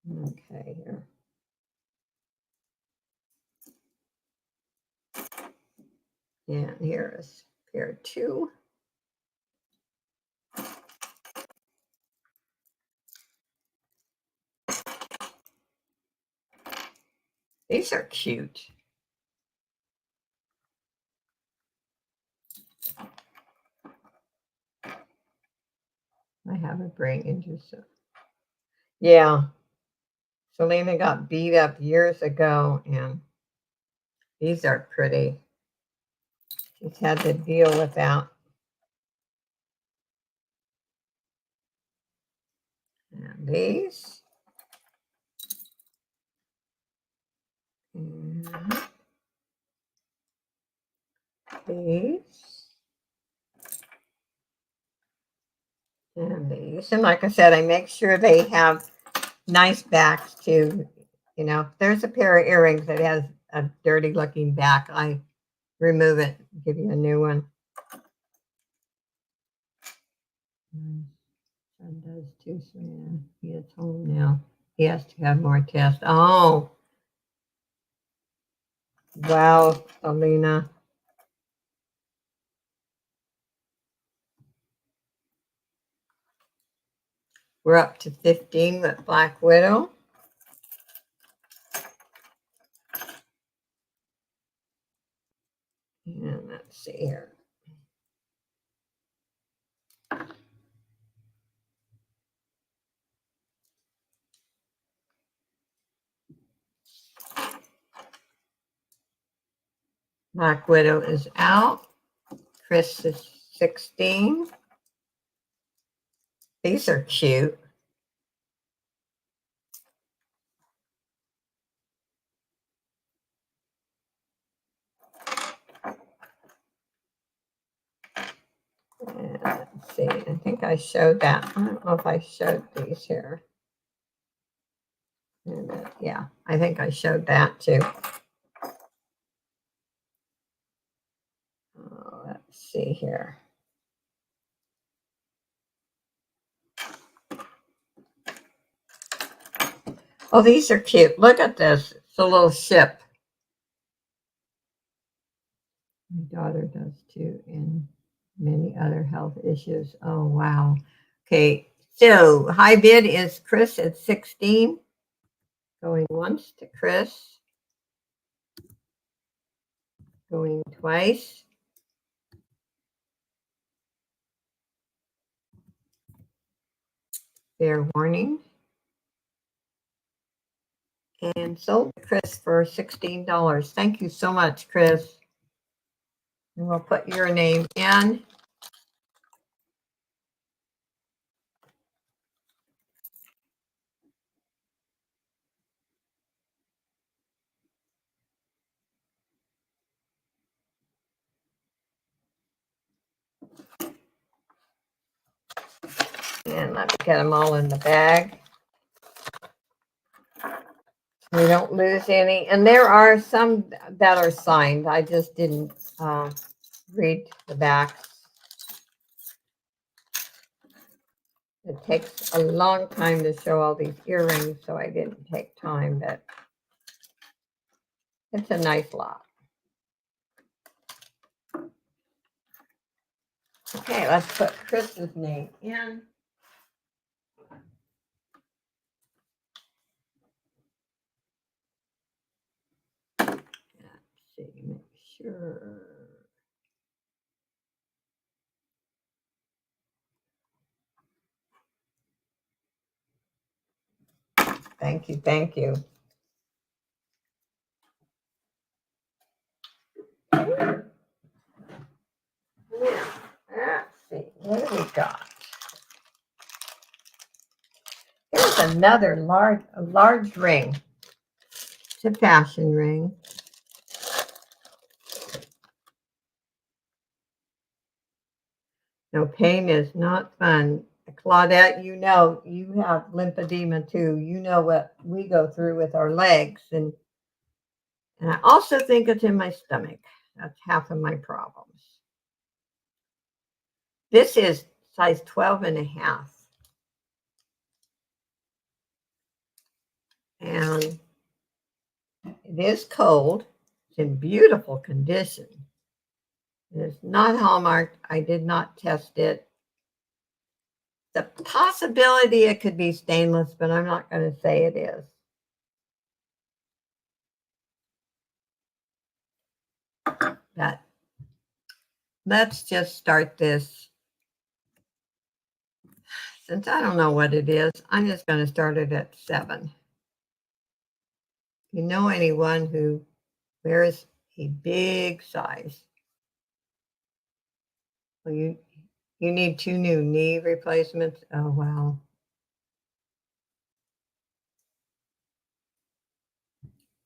[SPEAKER 1] Okay, here. And here is pair 2. These are cute. I have a brain injury. So. Yeah. Selena got beat up years ago, and these are pretty. She's had to deal with that. And these. And these. And these. And like I said, I make sure they have nice backs too. You know, if there's a pair of earrings that has a dirty looking back, I remove it, give you a new one. Son does too, so yeah, he is home now. He has to have more tests. Oh, wow, Alina. We're up to 15 with Black Widow. And let's see here. Black Widow is out. Chris is 16. These are cute. And let's see, I think I showed that. I don't know if I showed these here. And, yeah, I think I showed that too. Oh, let's see here. Oh, these are cute. Look at this. It's a little ship. My daughter does too, and many other health issues. Oh, wow. Okay, so high bid is Chris at 16. Going once to Chris. Going twice. Fair warning. And sold to Chris for $16. Thank you so much, Chris. And we'll put your name in. And let's get them all in the bag. We don't lose any. And there are some that are signed. I just didn't read the backs. It takes a long time to show all these earrings, so I didn't take time, but it's a nice lot. Okay, let's put Chris's name in. Let's see, make sure. Thank you, thank you. Now, let's see, what do we got? Here's another large ring. It's a fashion ring. No, pain is not fun. Claudette, you know, you have lymphedema too. You know what we go through with our legs. And I also think it's in my stomach. That's half of my problems. This is size 12 and a half. And it is cold. It's in beautiful condition. It is not hallmarked. I did not test it. The possibility it could be stainless, but I'm not going to say it is. But let's just start this. Since I don't know what it is, I'm just going to start it at 7. You know anyone who wears a big size? Well, you need 2 new knee replacements. Oh, wow.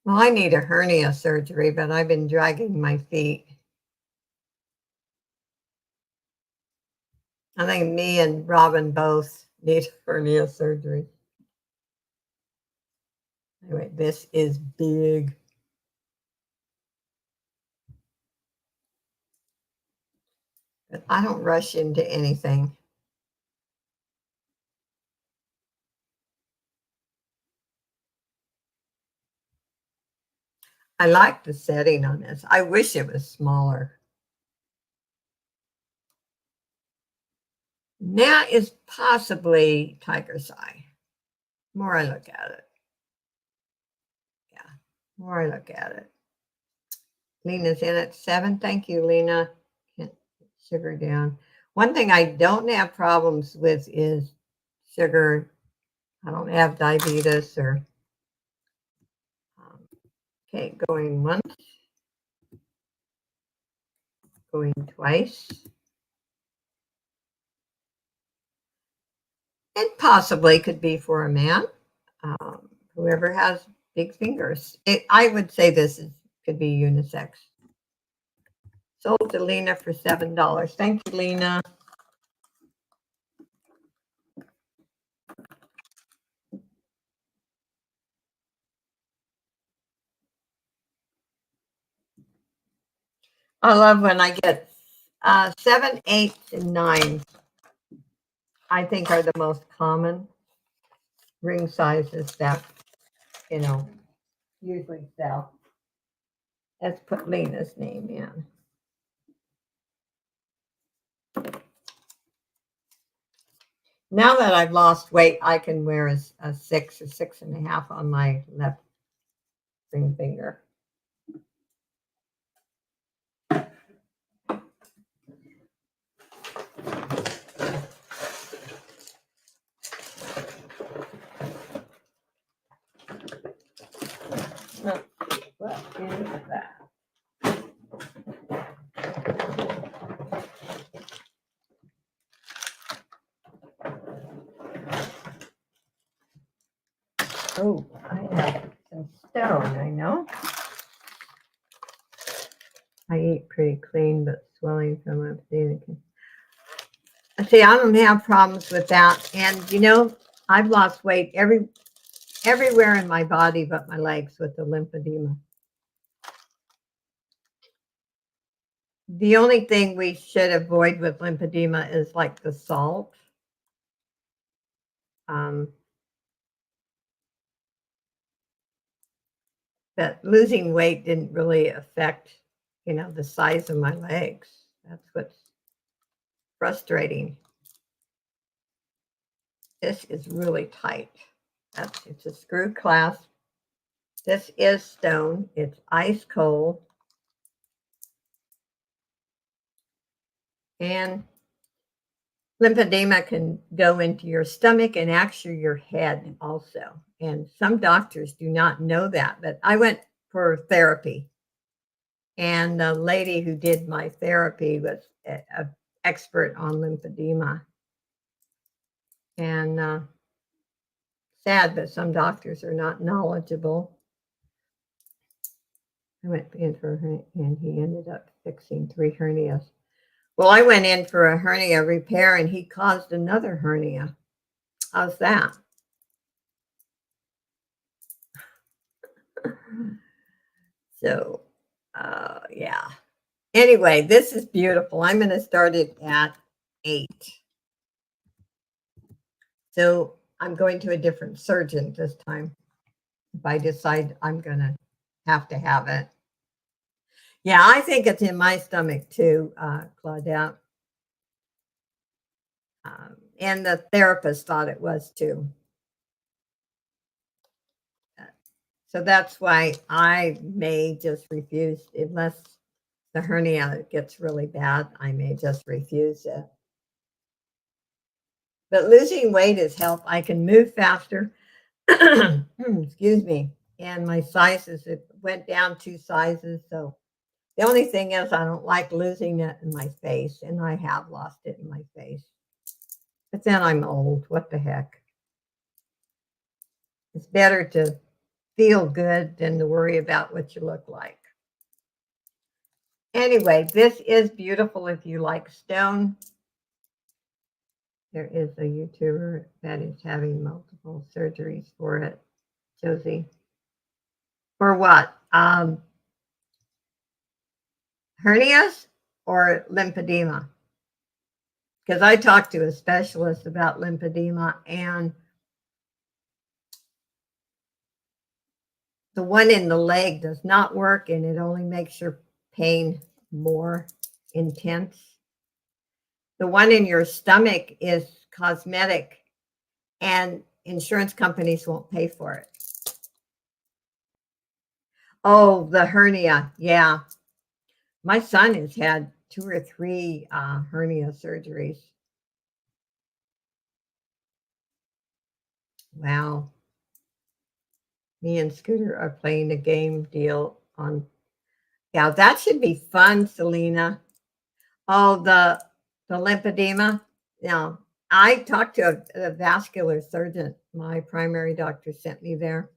[SPEAKER 1] Well, I need a hernia surgery, but I've been dragging my feet. I think me and Robin both need hernia surgery. Anyway, this is big. But I don't rush into anything. I like the setting on this. I wish it was smaller. That is possibly tiger's eye. The more I look at it. Yeah, the more I look at it. Lena's in at 7. Thank you, Lena. Can't get sugar down. One thing I don't have problems with is sugar. I don't have diabetes or. Okay, going once. Going twice. It possibly could be for a man. Whoever has big fingers. I would say this could be unisex. Sold to Lena for $7. Thank you, Lena. I love when I get 7, 8, and 9. I think are the most common ring sizes that usually sell. Let's put Lena's name in. Now that I've lost weight, I can wear a 6 or 6.5 on my left ring finger. What is that? Oh, I have some stone, I know. I eat pretty clean, but swelling from obesity. See, I don't have problems with that. And I've lost weight everywhere in my body but my legs with the lymphedema. The only thing we should avoid with lymphedema is like the salt. Um, but losing weight didn't really affect, the size of my legs. That's what's frustrating. This is really tight. It's a screw clasp. This is stone. It's ice cold. And lymphedema can go into your stomach and actually your head also. And some doctors do not know that, but I went for therapy. And the lady who did my therapy was an expert on lymphedema. And sad that some doctors are not knowledgeable. I went in for her, and he ended up fixing 3 hernias. Well, I went in for a hernia repair, and he caused another hernia. How's that? So, yeah. Anyway, this is beautiful. I'm going to start it at 8. So I'm going to a different surgeon this time. If I decide I'm going to have it. Yeah, I think it's in my stomach too, Claudette. And the therapist thought it was too. So that's why I may just refuse, unless the hernia gets really bad, I may just refuse it. But losing weight is help. I can move faster. Excuse me. And my sizes, it went down 2 sizes. So the only thing is I don't like losing it in my face. And I have lost it in my face. But then I'm old. What the heck? It's better to feel good than to worry about what you look like. Anyway, this is beautiful if you like stone. There is a YouTuber that is having multiple surgeries for it. Josie. For what? Hernias or lymphedema? Because I talked to a specialist about lymphedema, and the one in the leg does not work, and it only makes your pain more intense. The one in your stomach is cosmetic, and insurance companies won't pay for it. Oh, the hernia. Yeah. My son has had 2 or 3 hernia surgeries. Wow. Me and Scooter are playing a game deal on. Yeah, that should be fun, Selena. Oh, the lymphedema. Yeah, I talked to a vascular surgeon. My primary doctor sent me there,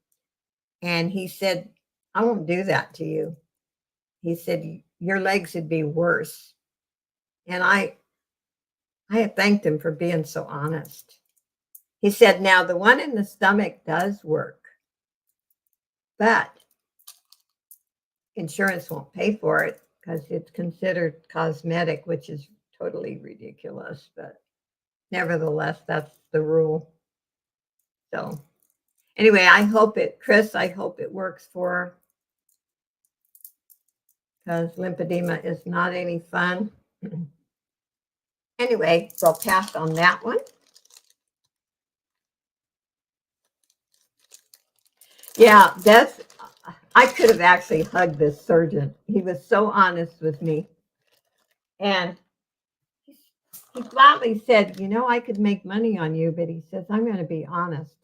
[SPEAKER 1] and he said, "I won't do that to you." He said, "Your legs would be worse." And I had thanked him for being so honest. He said, "Now the one in the stomach does work, but insurance won't pay for it because it's considered cosmetic, which is totally ridiculous. But nevertheless, that's the rule." So anyway, Chris, I hope it works for her, because lymphedema is not any fun. Anyway, so I'll pass on that one. Yeah, I could have actually hugged this surgeon. He was so honest with me. And he flatly said, I could make money on you, but he says, I'm going to be honest.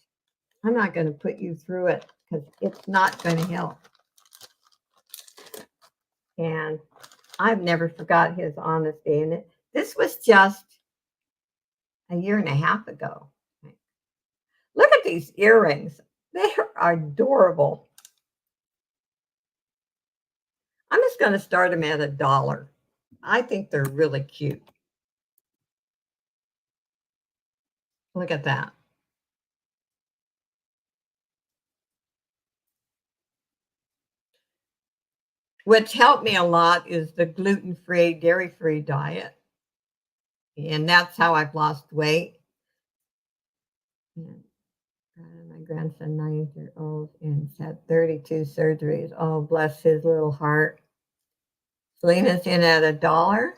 [SPEAKER 1] I'm not going to put you through it because it's not going to help. And I've never forgot his honesty. And this was just a year and a half ago. Look at these earrings. They are adorable. I'm just going to start them at $1. I think they're really cute. Look at that. What's helped me a lot is the gluten-free, dairy-free diet. And that's how I've lost weight. And my grandson, 9 years old, and he's had 32 surgeries. Oh, bless his little heart. Selena's in at $1.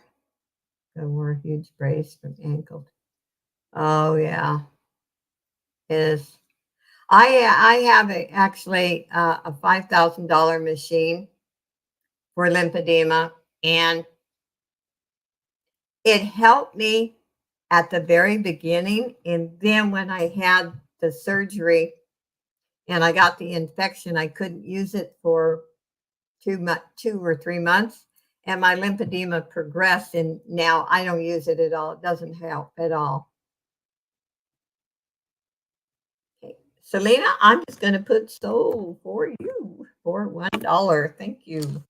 [SPEAKER 1] I wore a huge brace from ankle. Oh yeah, it is. I have actually a $5,000 machine for lymphedema, and it helped me at the very beginning. And then when I had the surgery and I got the infection, I couldn't use it for 2 or 3 months, and my lymphedema progressed, and now I don't use it at all. It doesn't help at all. Okay. Selena, I'm just going to put sold for you for $1. Thank you.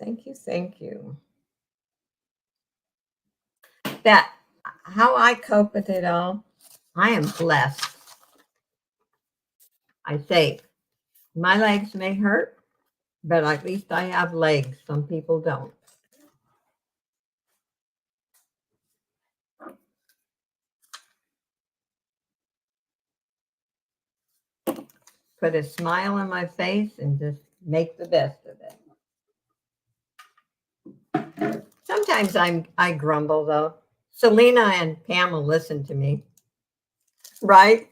[SPEAKER 1] Thank you. Thank you. That how I cope with it all, I am blessed. I say my legs may hurt, but at least I have legs. Some people don't. Put a smile on my face and just make the best of it. Sometimes I grumble though. Selena and Pam will listen to me, right?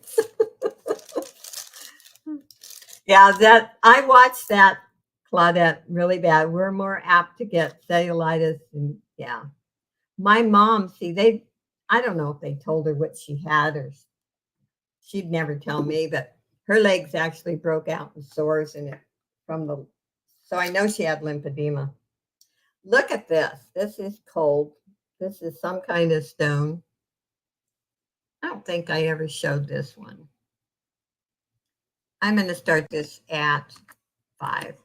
[SPEAKER 1] Yeah, that I watched that, Claudette, really bad. We're more apt to get cellulitis, and yeah. My mom, see, I don't know if they told her what she had, or she'd never tell me, but her legs actually broke out in sores in it from the, so I know she had lymphedema. Look at this. This is cold. This is some kind of stone. I don't think I ever showed this one. I'm going to start this at 5.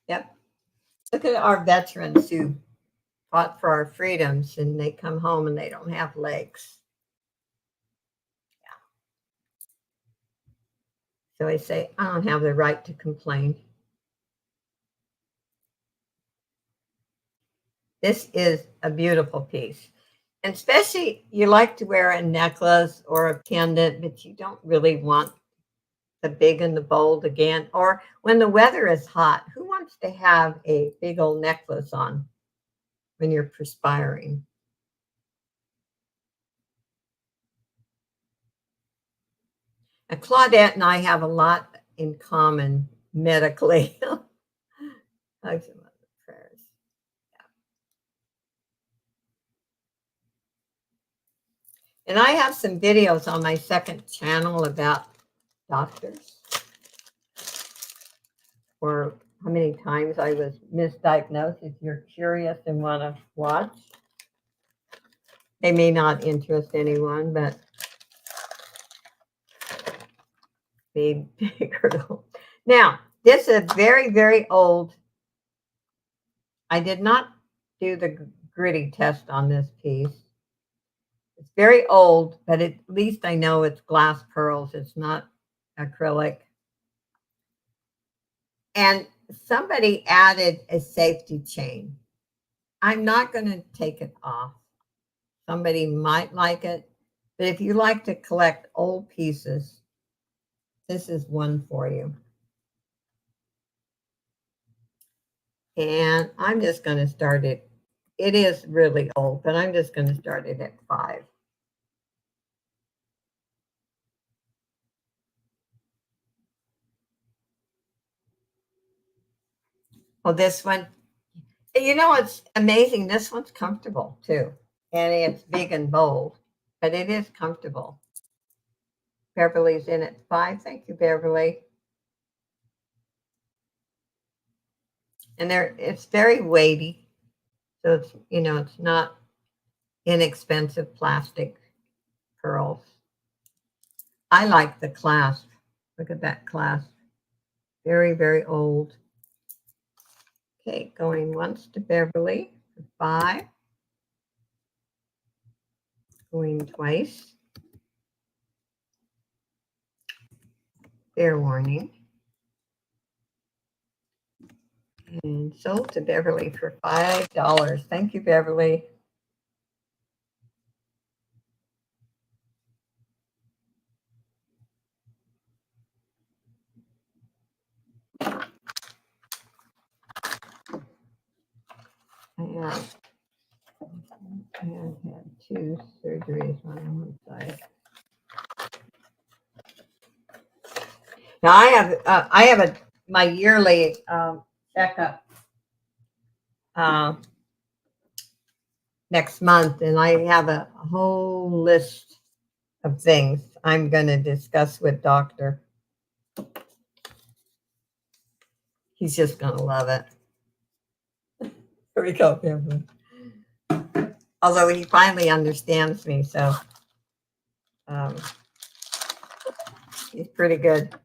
[SPEAKER 1] Yep. Look at our veterans who fought for our freedoms, and they come home and they don't have legs. So I say, I don't have the right to complain. This is a beautiful piece. And especially you like to wear a necklace or a pendant, but you don't really want the big and the bold again. Or when the weather is hot, who wants to have a big old necklace on when you're perspiring? And Claudette and I have a lot in common medically. Hugs and prayers. And I have some videos on my second channel about doctors, or how many times I was misdiagnosed. If you're curious and want to watch, they may not interest anyone, but be bigger. Now, this is very, very old. I did not do the gritty test on this piece. It's very old, but at least I know it's glass pearls. It's not acrylic. And somebody added a safety chain. I'm not going to take it off. Somebody might like it, but if you like to collect old pieces, this is one for you. And I'm just going to start it. It is really old, but I'm just going to start it at 5. Oh, this one, you know, it's amazing. This one's comfortable too. And it's big and bold, but it is comfortable. Beverly's in at 5. Thank you, Beverly. And it's very weighty. So it's, it's not inexpensive plastic pearls. I like the clasp. Look at that clasp. Very, very old. Okay, going once to Beverly for 5. Going twice. fair warning. And sold to Beverly for $5. Thank you, Beverly. I have had 2 surgeries on one side. Now I have my yearly checkup next month, and I have a whole list of things I'm going to discuss with Doctor. He's just going to love it. Here we go, Beverly. Although he finally understands me, so he's pretty good.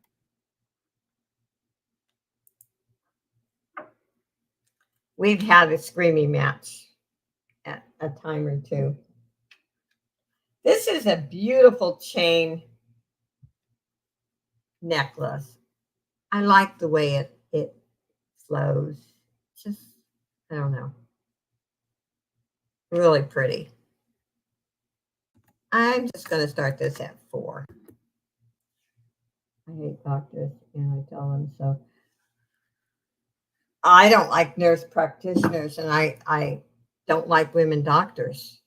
[SPEAKER 1] We've had a screaming match at a time or two. This is a beautiful chain necklace. I like the way it flows. Just, I don't know. Really pretty. I'm just going to start this at 4. I hate doctors, and I tell them so. I don't like nurse practitioners, and I don't like women doctors.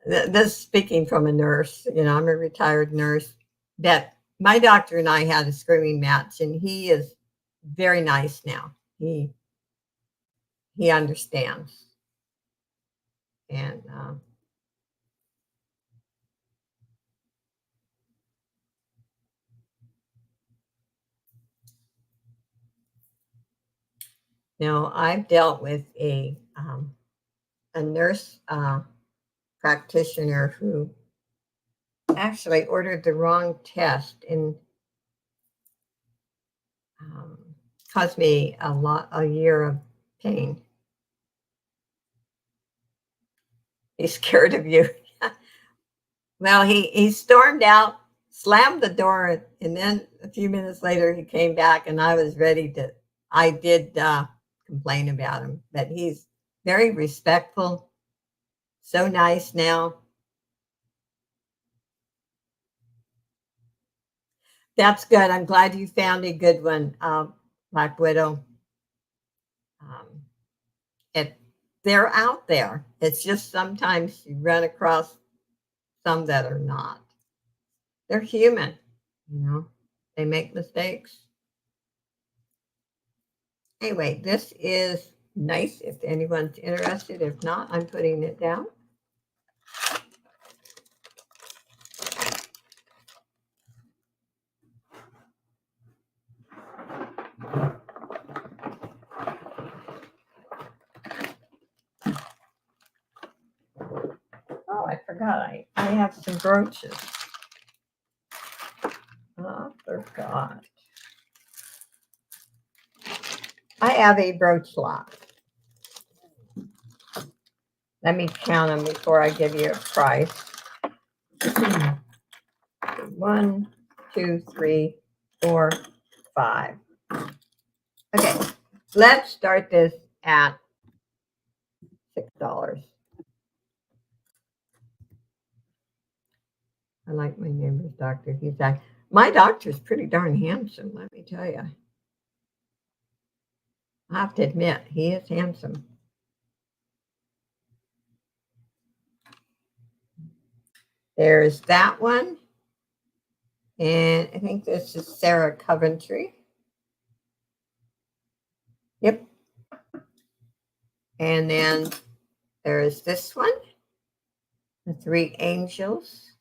[SPEAKER 1] This speaking from a nurse, I'm a retired nurse. That my doctor and I had a screaming match, and he is very nice now. He understands, and now I've dealt with a nurse practitioner who actually ordered the wrong test and caused me a year of pain. He's scared of you. Well, he stormed out, slammed the door, and then a few minutes later he came back, and I was ready to. I did complain about him, but he's very respectful, so nice now. That's good. I'm glad you found a good one, Black Widow. They're out there. It's just sometimes you run across some that are not. They're human, They make mistakes. Anyway, this is nice if anyone's interested. If not, I'm putting it down. Oh, I forgot. I have some brooches. Oh, I forgot. I have a brooch lot. Let me count them before I give you a price. 1, 2, 3, 4, 5. Okay, let's start this at $6. I like my neighbor's doctor. He's like, my doctor's pretty darn handsome, let me tell you. I have to admit, he is handsome. There's that one. And I think this is Sarah Coventry. Yep. And then there's this one, the 3 Angels.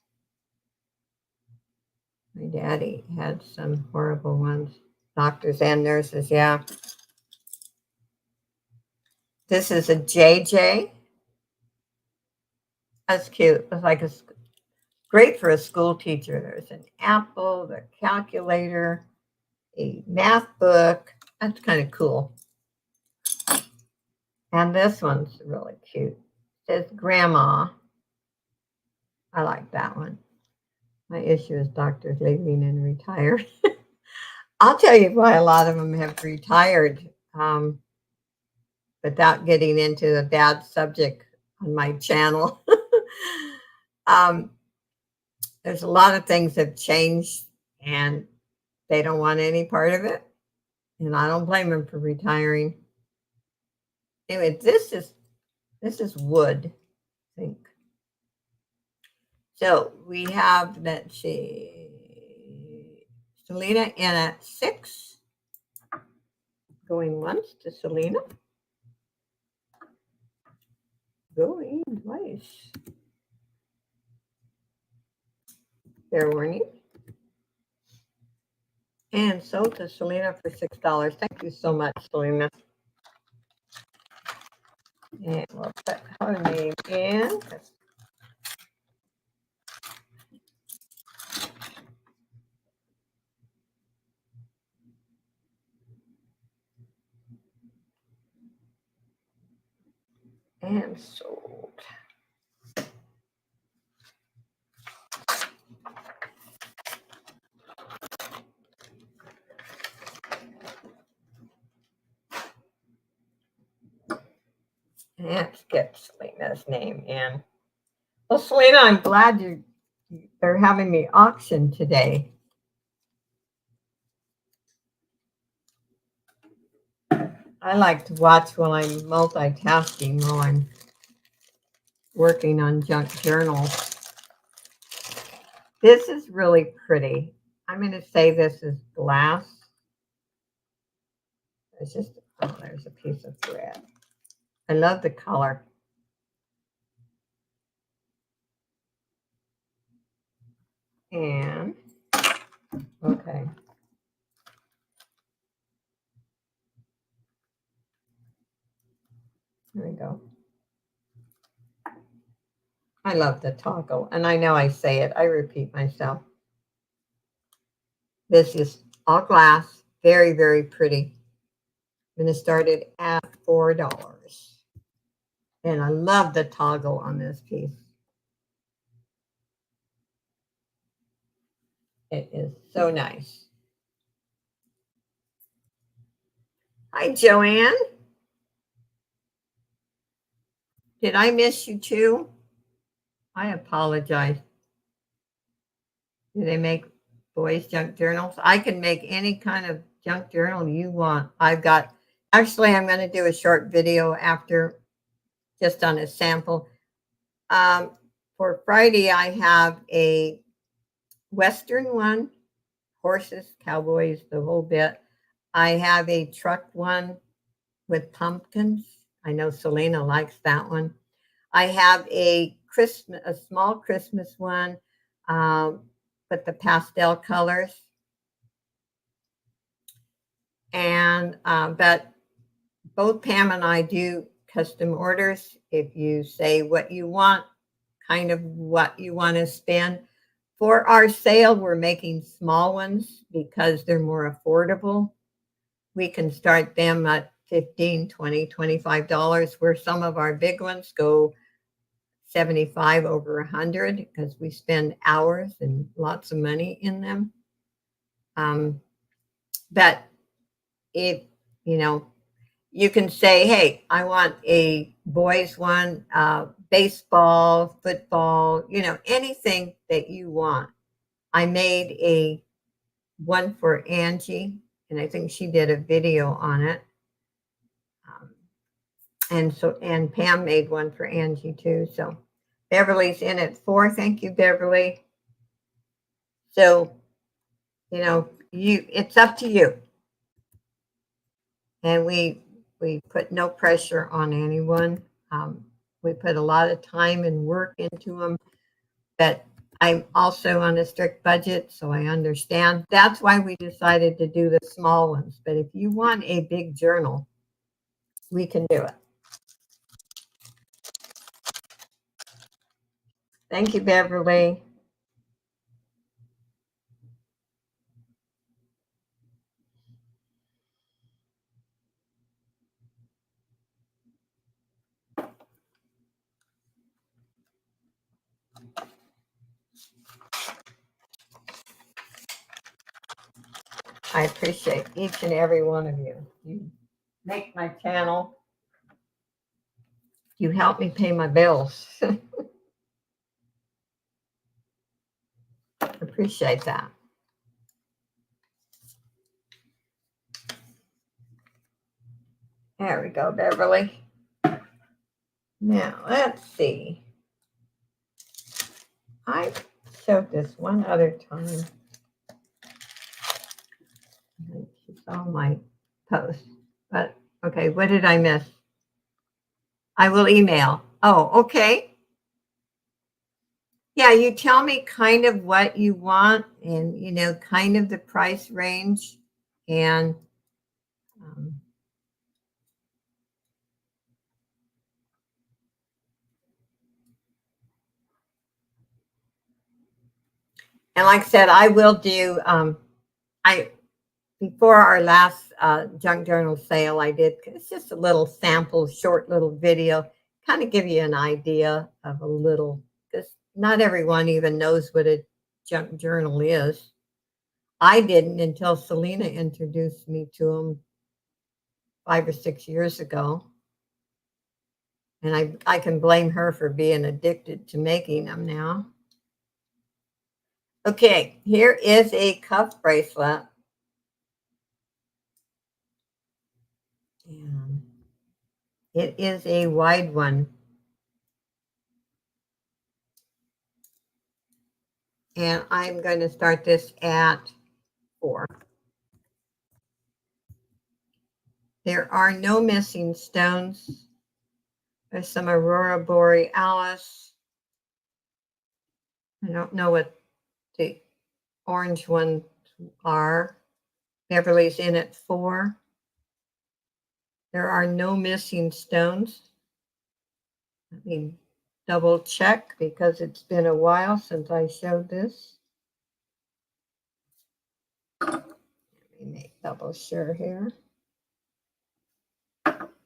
[SPEAKER 1] My daddy had some horrible ones, doctors and nurses, yeah. This is a JJ. That's cute. It's like great for a school teacher. There's an apple, the calculator, a math book. That's kind of cool. And this one's really cute. It says Grandma. I like that one. My issue is doctors leaving and retired. I'll tell you why a lot of them have retired without getting into a bad subject on my channel. um, there's a lot of things have changed and they don't want any part of it. And I don't blame them for retiring. Anyway, this is wood, I think. So we have, let's see, Selena in at 6. Going once to Selena. Going twice. Fair warning. And sold to Selena for $6. Thank you so much, Selena. And we'll put her name in. And sold. Let's get Selena's name in. Well, Selena, I'm glad they're having the auction today. I like to watch while I'm multitasking, while I'm working on junk journals. This is really pretty. I'm going to say this is glass. It's just, oh, there's a piece of thread. I love the color. And, okay. There we go. I love the toggle. And I know I say it. I repeat myself. This is all glass. Very, very pretty. I'm going to start it at $4. And I love the toggle on this piece. It is so nice. Hi, Joanne. Did I miss you too? I apologize. Do they make boys junk journals? I can make any kind of junk journal you want. Actually, I'm going to do a short video after just on a sample. For Friday, I have a Western one, horses, cowboys, the whole bit. I have a truck one with pumpkins. I know Selena likes that one. I have a small Christmas one, with the pastel colors. And but both Pam and I do custom orders. If you say what you want, kind of what you want to spend. For our sale, we're making small ones because they're more affordable. We can start them at $15, $20, $25, where some of our big ones go 75 over 100 because we spend hours and lots of money in them. But if, you can say, hey, I want a boys one, baseball, football, anything that you want. I made a one for Angie, and I think she did a video on it. And Pam made one for Angie too. So Beverly's in at 4. Thank you, Beverly. So, it's up to you. And we put no pressure on anyone. We put a lot of time and work into them, but I'm also on a strict budget, so I understand. That's why we decided to do the small ones. But if you want a big journal, we can do it. Thank you, Beverly. I appreciate each and every one of you. You make my channel. You help me pay my bills. Appreciate that. There we go, Beverly. Now, let's see. I showed this one other time. She saw my post. But, okay, what did I miss? I will email. Oh, okay. Yeah, you tell me kind of what you want and, you know, kind of the price range. And like I said, I will do, I before our last junk journal sale, I did, it's just a little sample, short little video, kind of give you an idea of a little, because not everyone even knows what a junk journal is. I didn't until Selena introduced me to them 5 or 6 years ago. And I can blame her for being addicted to making them now. Okay, here is a cuff bracelet. And it is a wide one. And I'm going to start this at 4. There are no missing stones. There's some Aurora Borealis. I don't know what the orange ones are. Beverly's in at 4. There are no missing stones. Let me double check because it's been a while since I showed this. Let me make double sure here.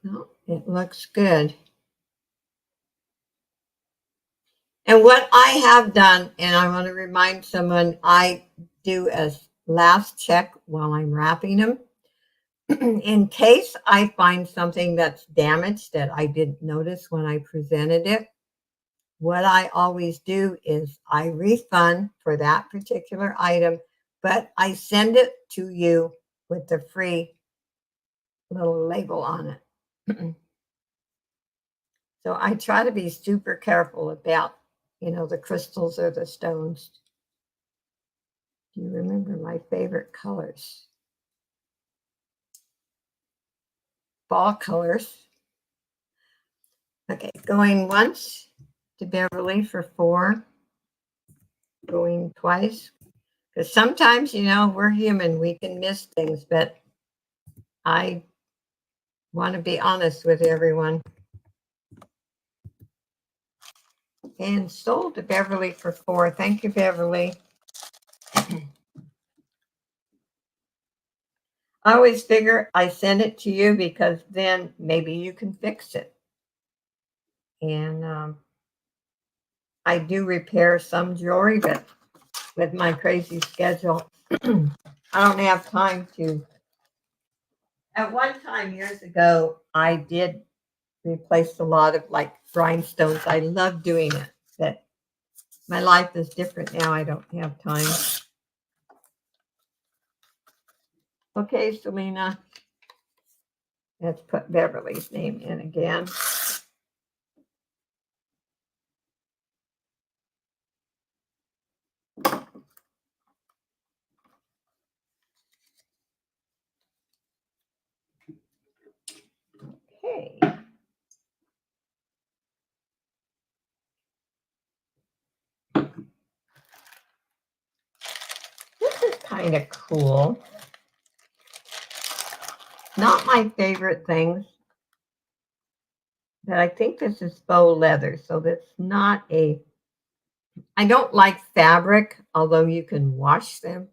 [SPEAKER 1] No, it looks good. And what I have done, and I want to remind someone, I do a last check while I'm wrapping them. In case I find something that's damaged that I didn't notice when I presented it, what I always do is I refund for that particular item, but I send it to you with the free little label on it. So I try to be super careful about, you know, the crystals or the stones. Do you remember my favorite colors? Fall colors. Okay, going once to Beverly for 4. Going twice. Because sometimes, you know, we're human. We can miss things, but I want to be honest with everyone. And sold to Beverly for 4. Thank you, Beverly. I always figure I send it to you because then maybe you can fix it. And I do repair some jewelry, but with my crazy schedule, I don't have time to. At one time years ago, I did replace a lot of like rhinestones. I love doing it, but my life is different now. I don't have time. Okay, Selena. Let's put Beverly's name in again. Okay. This is kind of cool. Not my favorite things, but I think this is faux leather. So that's not a, I don't like fabric, although you can wash them.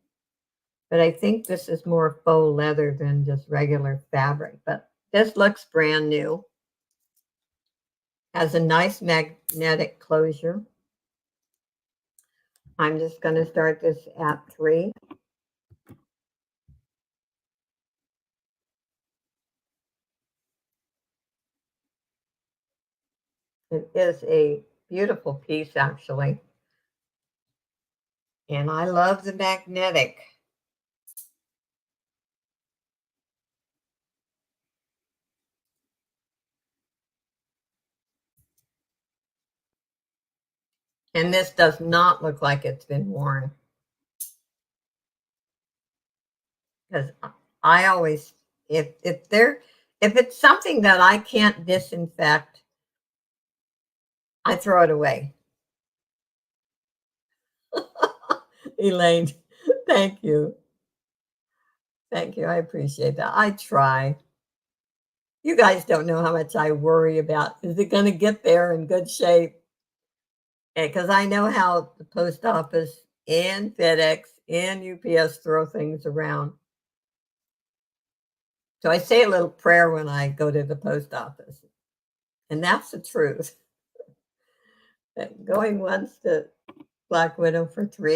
[SPEAKER 1] But I think this is more faux leather than just regular fabric. But this looks brand new. Has a nice magnetic closure. I'm just going to start this at 3. It is a beautiful piece, actually. And I love the magnetic. And this does not look like it's been worn. Because I always, if it's something that I can't disinfect, I throw it away. Elaine, thank you. Thank you. I appreciate that. I try. You guys don't know how much I worry about, is it going to get there in good shape? Because I know how the post office and FedEx and UPS throw things around. So I say a little prayer when I go to the post office. And that's the truth. Going once to Black Widow for 3,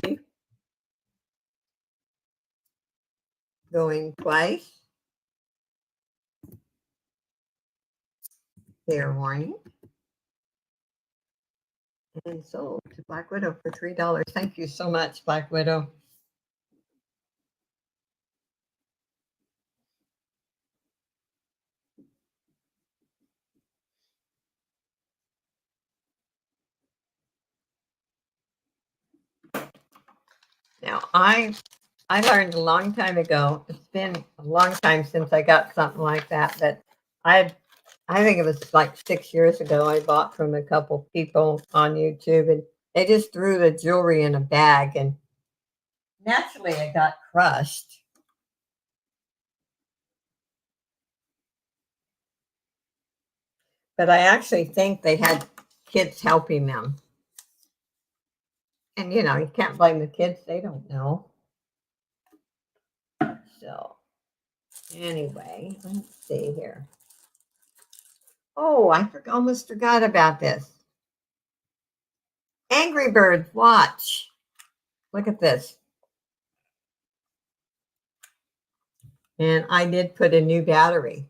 [SPEAKER 1] going twice, fair warning, and sold to Black Widow for $3. Thank you so much, Black Widow. Now, I learned a long time ago. It's been a long time since I got something like that. But I think it was like 6 years ago. I bought from a couple people on YouTube, and they just threw the jewelry in a bag, and naturally, it got crushed. But I actually think they had kids helping them. And you can't blame the kids; they don't know. So anyway, let's see here. Oh, almost forgot about this. Angry Birds watch. Look at this. And I did put a new battery.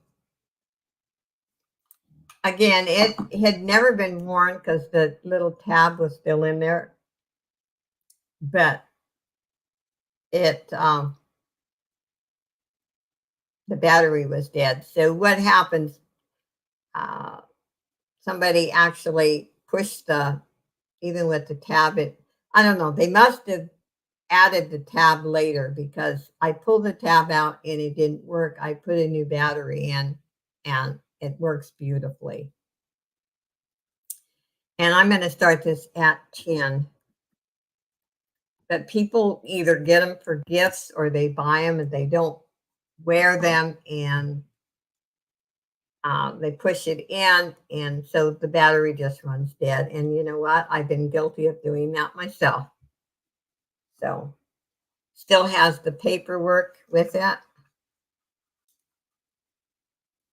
[SPEAKER 1] Again, it had never been worn because the little tab was still in there. But the battery was dead. So what happens? Somebody actually pushed even with the tab. I don't know. They must have added the tab later because I pulled the tab out and it didn't work. I put a new battery in and it works beautifully. And I'm going to start this at 10. But people either get them for gifts or they buy them and they don't wear them, and they push it in, and so the battery just runs dead. And you know what? I've been guilty of doing that myself. So still has the paperwork with it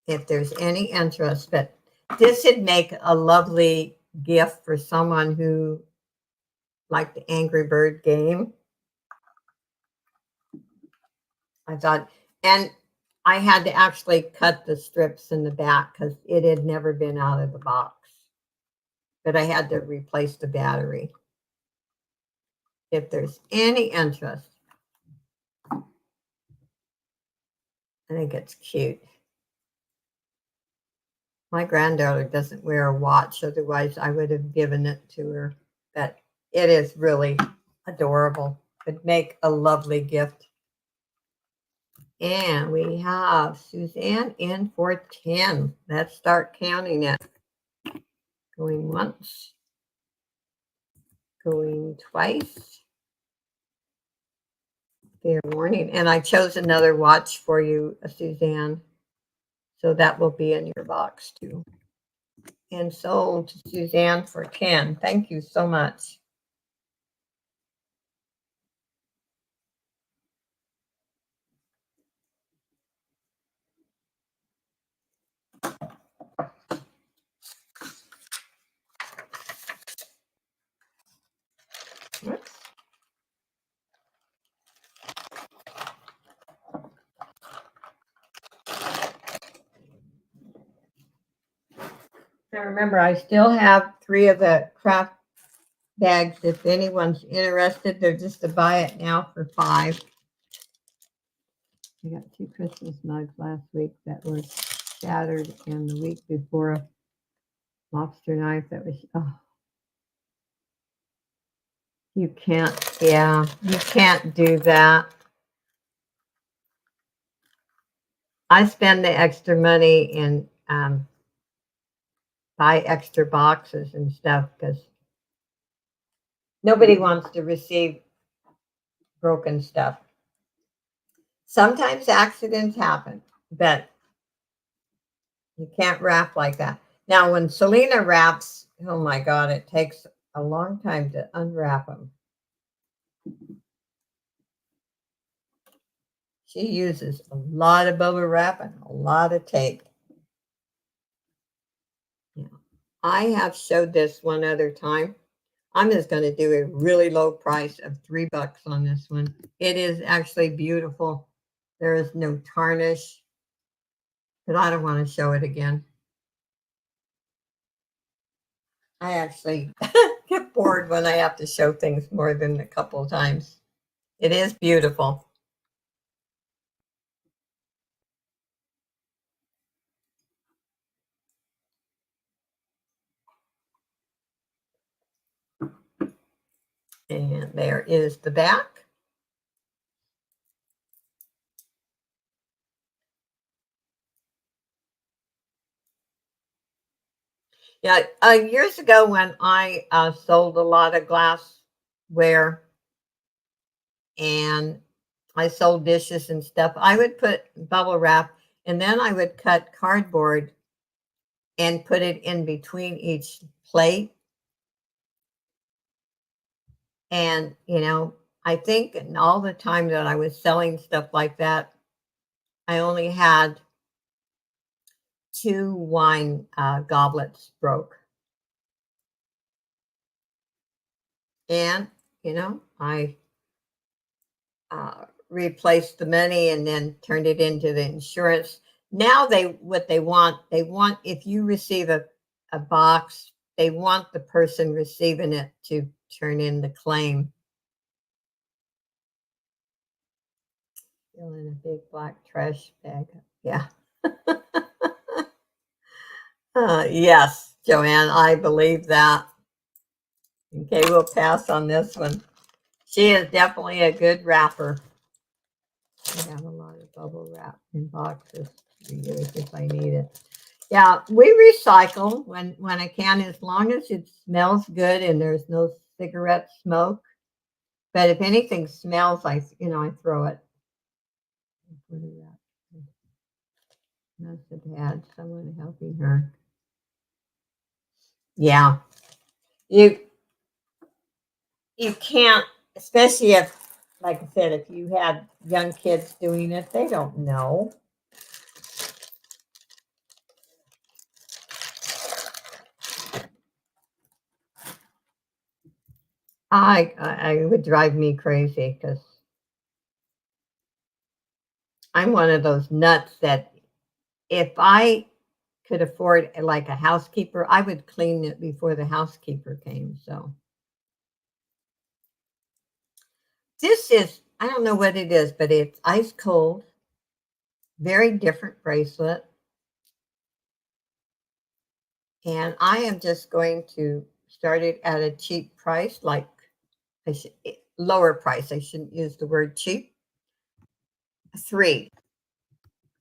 [SPEAKER 1] if there's any interest. But this would make a lovely gift for someone who liked the Angry Bird game. I thought, and I had to actually cut the strips in the back because it had never been out of the box. But I had to replace the battery. If there's any interest, I think it's cute. My granddaughter doesn't wear a watch, otherwise I would have given it to her. But it is really adorable. It'd make a lovely gift. And we have Suzanne in for 10. Let's start counting it. Going once. Going twice. Fair warning. And I chose another watch for you, Suzanne. So that will be in your box too. And sold to Suzanne for 10. Thank you so much. Oops. Now remember, I still have 3 of the craft bags. If anyone's interested, they're just to buy it now for 5. I got 2 Christmas mugs last week that were shattered, and the week before a lobster knife that was, oh, you can't, yeah, you can't do that. I spend the extra money and buy extra boxes and stuff because nobody wants to receive broken stuff. Sometimes accidents happen, but you can't wrap like that. Now, when Selena wraps, oh my God, it takes a long time to unwrap them. She uses a lot of bubble wrap and a lot of tape. Yeah. I have showed this one other time. I'm just going to do a really low price of $3 on this one. It is actually beautiful. There is no tarnish, but I don't want to show it again. I actually get bored when I have to show things more than a couple of times. It is beautiful. And there is the back. Yeah, years ago when I sold a lot of glassware and I sold dishes and stuff, I would put bubble wrap and then I would cut cardboard and put it in between each plate. And, I think in all the time that I was selling stuff like that, I only had 2 wine goblets broke. And, I replaced the money and then turned it into the insurance. Now they want if you receive a box, they want the person receiving it to turn in the claim. Still in a big black trash bag. Yeah. Yes, Joanne, I believe that. Okay, we'll pass on this one. She is definitely a good wrapper. I have a lot of bubble wrap in boxes to use if I need it. Yeah, we recycle when I can, as long as it smells good and there's no cigarette smoke. But if anything smells, I throw it. What is that? Must have had someone helping her. Yeah, you you can't, especially if, like I said, if you had young kids doing it, they don't know. I would drive me crazy because I'm one of those nuts that if I could afford like a housekeeper, I would clean it before the housekeeper came. So this is, I don't know what it is, but it's ice cold, very different bracelet. And I am just going to start it at a cheap price, like lower price. I shouldn't use the word cheap. 3.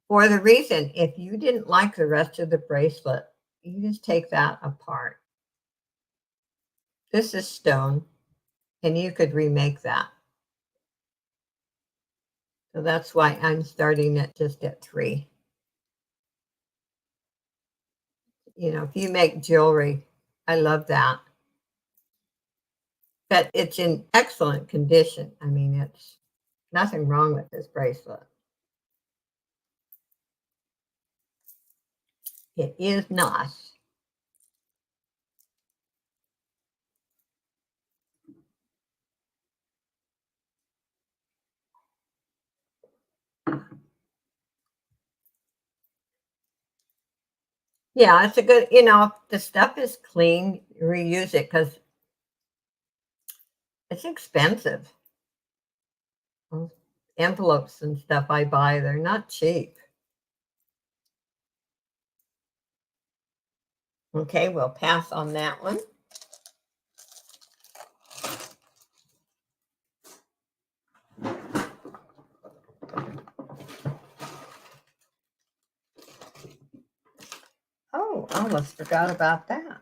[SPEAKER 1] For the reason, if you didn't like the rest of the bracelet, you just take that apart. This is stone, and you could remake that. So that's why I'm starting it just at 3. If you make jewelry, I love that. But it's in excellent condition. I mean, it's nothing wrong with this bracelet. It is not. Yeah, it's a good, if the stuff is clean, reuse it because it's expensive. Those envelopes and stuff I buy, they're not cheap. Okay, we'll pass on that one. Oh, I almost forgot about that.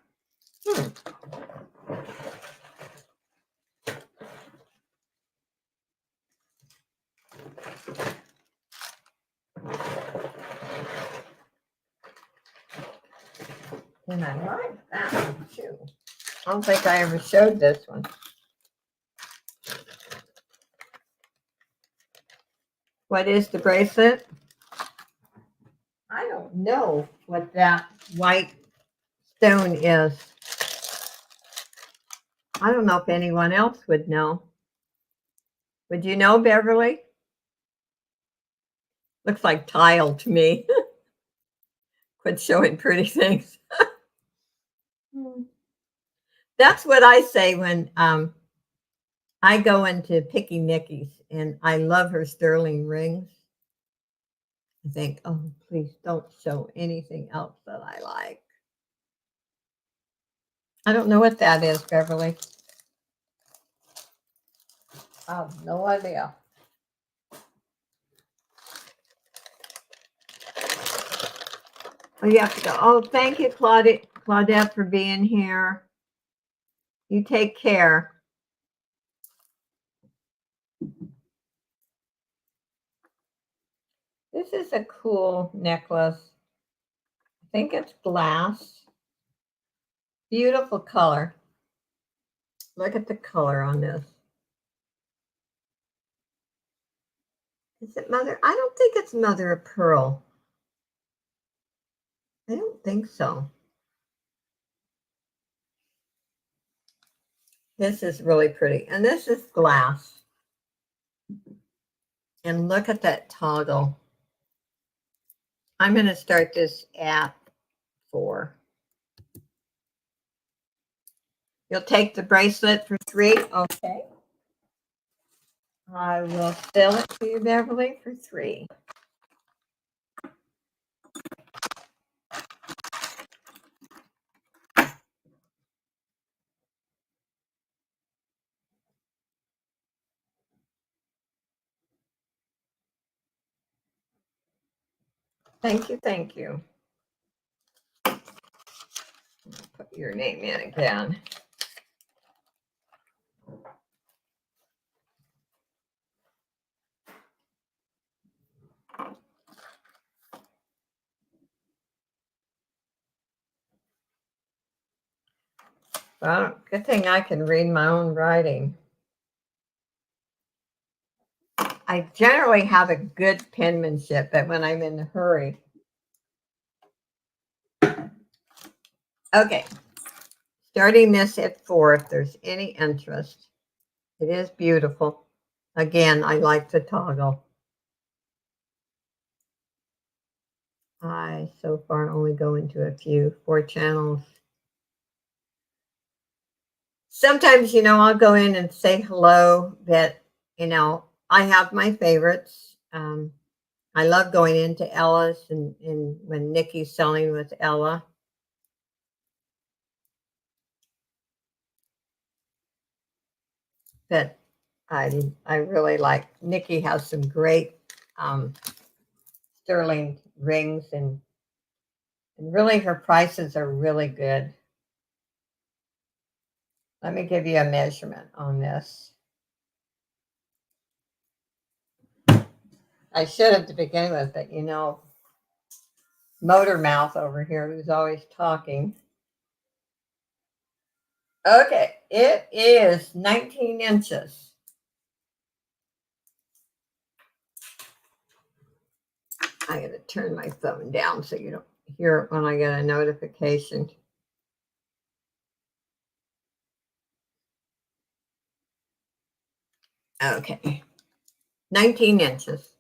[SPEAKER 1] And I like that one too. I don't think I ever showed this one. What is the bracelet? I don't know what that white stone is. I don't know if anyone else would know. Would you know, Beverly? Looks like tile to me. Quit showing pretty things. That's what I say when I go into Picky Nicky's, and I love her sterling rings. I think, oh, please don't show anything else that I like. I don't know what that is, Beverly. I have no idea. Oh, you have to go. Oh, thank you, Claudette, for being here. You take care. This is a cool necklace. I think it's glass. Beautiful color. Look at the color on this. Is it mother? I don't think it's mother of pearl. I don't think so. This is really pretty. And this is glass. And look at that toggle. I'm going to start this at 4. You'll take the bracelet for 3. Okay. I will sell it to you, Beverly, for 3. Thank you, thank you. Put your name in again. Well, good thing I can read my own writing. I generally have a good penmanship, but when I'm in a hurry. Okay. Starting this at 4, if there's any interest. It is beautiful. Again, I like the toggle. I so far only go into a few 4 channels. Sometimes, I'll go in and say hello, but, I have my favorites. I love going into Ella's and when Nikki's selling with Ella. But I really like, Nikki has some great sterling rings and really her prices are really good. Let me give you a measurement on this. I should have to begin with, but motor mouth over here who's always talking. Okay, it is 19 inches. I'm going to turn my phone down so you don't hear it when I get a notification. Okay, 19 inches.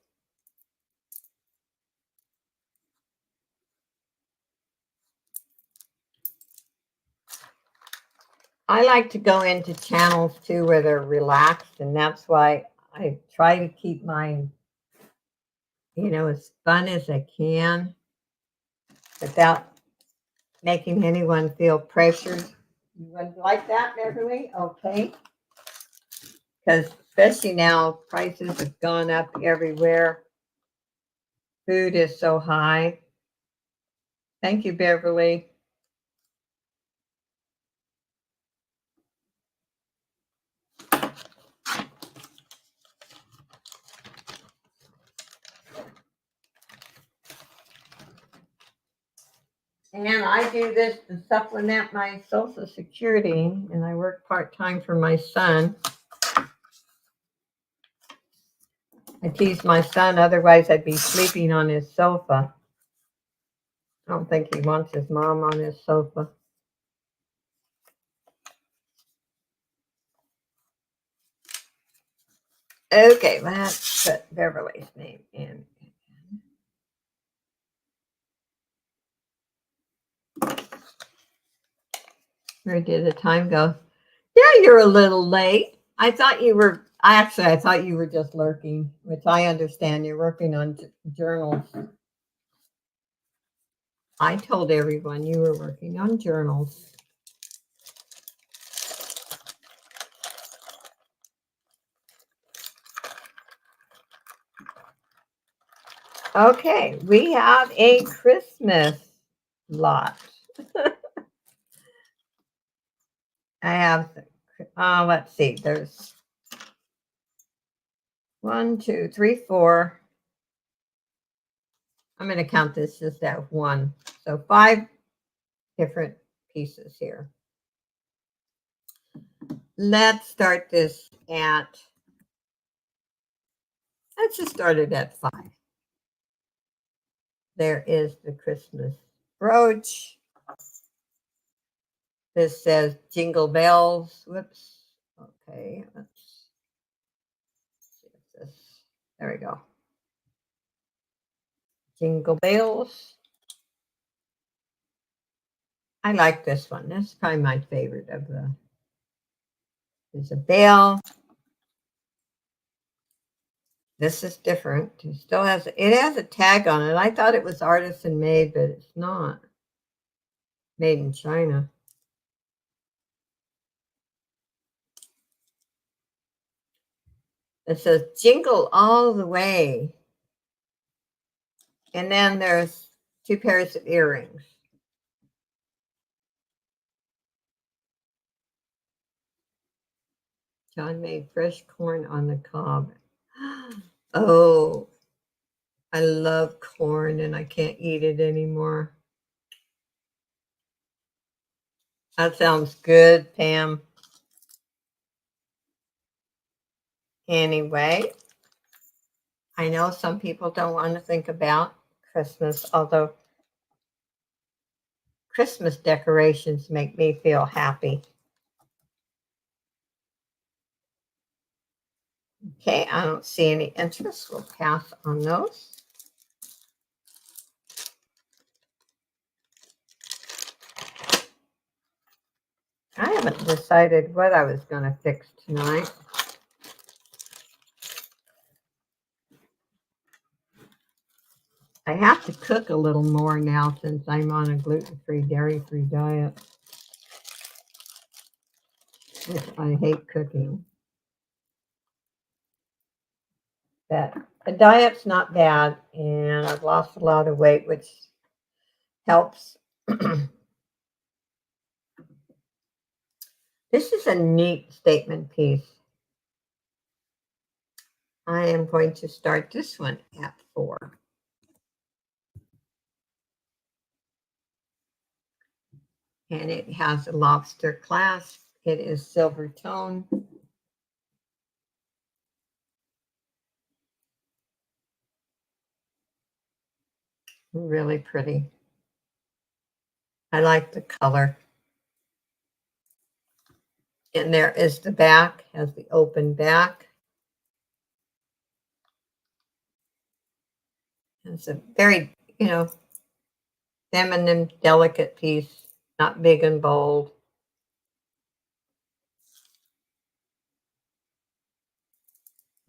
[SPEAKER 1] I like to go into channels too where they're relaxed, and that's why I try to keep mine, as fun as I can without making anyone feel pressured. You wouldn't like that, Beverly? Okay. Because especially now, prices have gone up everywhere. Food is so high. Thank you, Beverly. And I do this to supplement my Social Security, and I work part-time for my son. I tease my son, otherwise I'd be sleeping on his sofa. I don't think he wants his mom on his sofa. Okay, let's put Beverly's name in. Where did the time go? Yeah, you're a little late. I thought you were, I thought you were just lurking, which I understand. You're working on journals. I told everyone you were working on journals. Okay, we have a Christmas lot. I have, let's see, there's 1, 2, 3, 4. I'm going to count this just at one. So 5 different pieces here. Let's start this at, let's just start it at 5. There is the Christmas brooch. This says Jingle Bells. Whoops. Okay, let's see if this, there we go. Jingle Bells. I like this one. This is probably my favorite of the. There's a bell. This is different. It still has, it has a tag on it. I thought it was artisan made, but it's not. Made in China. It says Jingle All the Way. And then there's 2 pairs of earrings. John made fresh corn on the cob. Oh, I love corn and I can't eat it anymore. That sounds good, Pam. Anyway, I know some people don't want to think about Christmas, although Christmas decorations make me feel happy. Okay, I don't see any interest. We'll pass on those. I haven't decided what I was going to fix tonight. I have to cook a little more now since I'm on a gluten-free, dairy-free diet. Which I hate cooking. But the diet's not bad, and I've lost a lot of weight, which helps. This is a neat statement piece. I am going to start this one at 4. And it has a lobster clasp. It is silver tone. Really pretty. I like the color. And there is the back, has the open back. It's a very, feminine, delicate piece, not big and bold.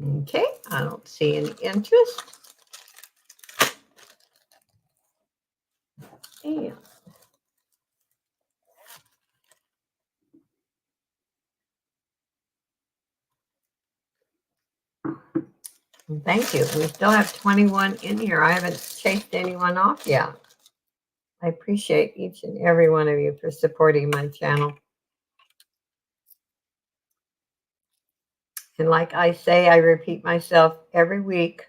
[SPEAKER 1] Okay, I don't see any interest. And thank you. We still have 21 in here. I haven't chased anyone off yet. I appreciate each and every one of you for supporting my channel. And like I say, I repeat myself every week.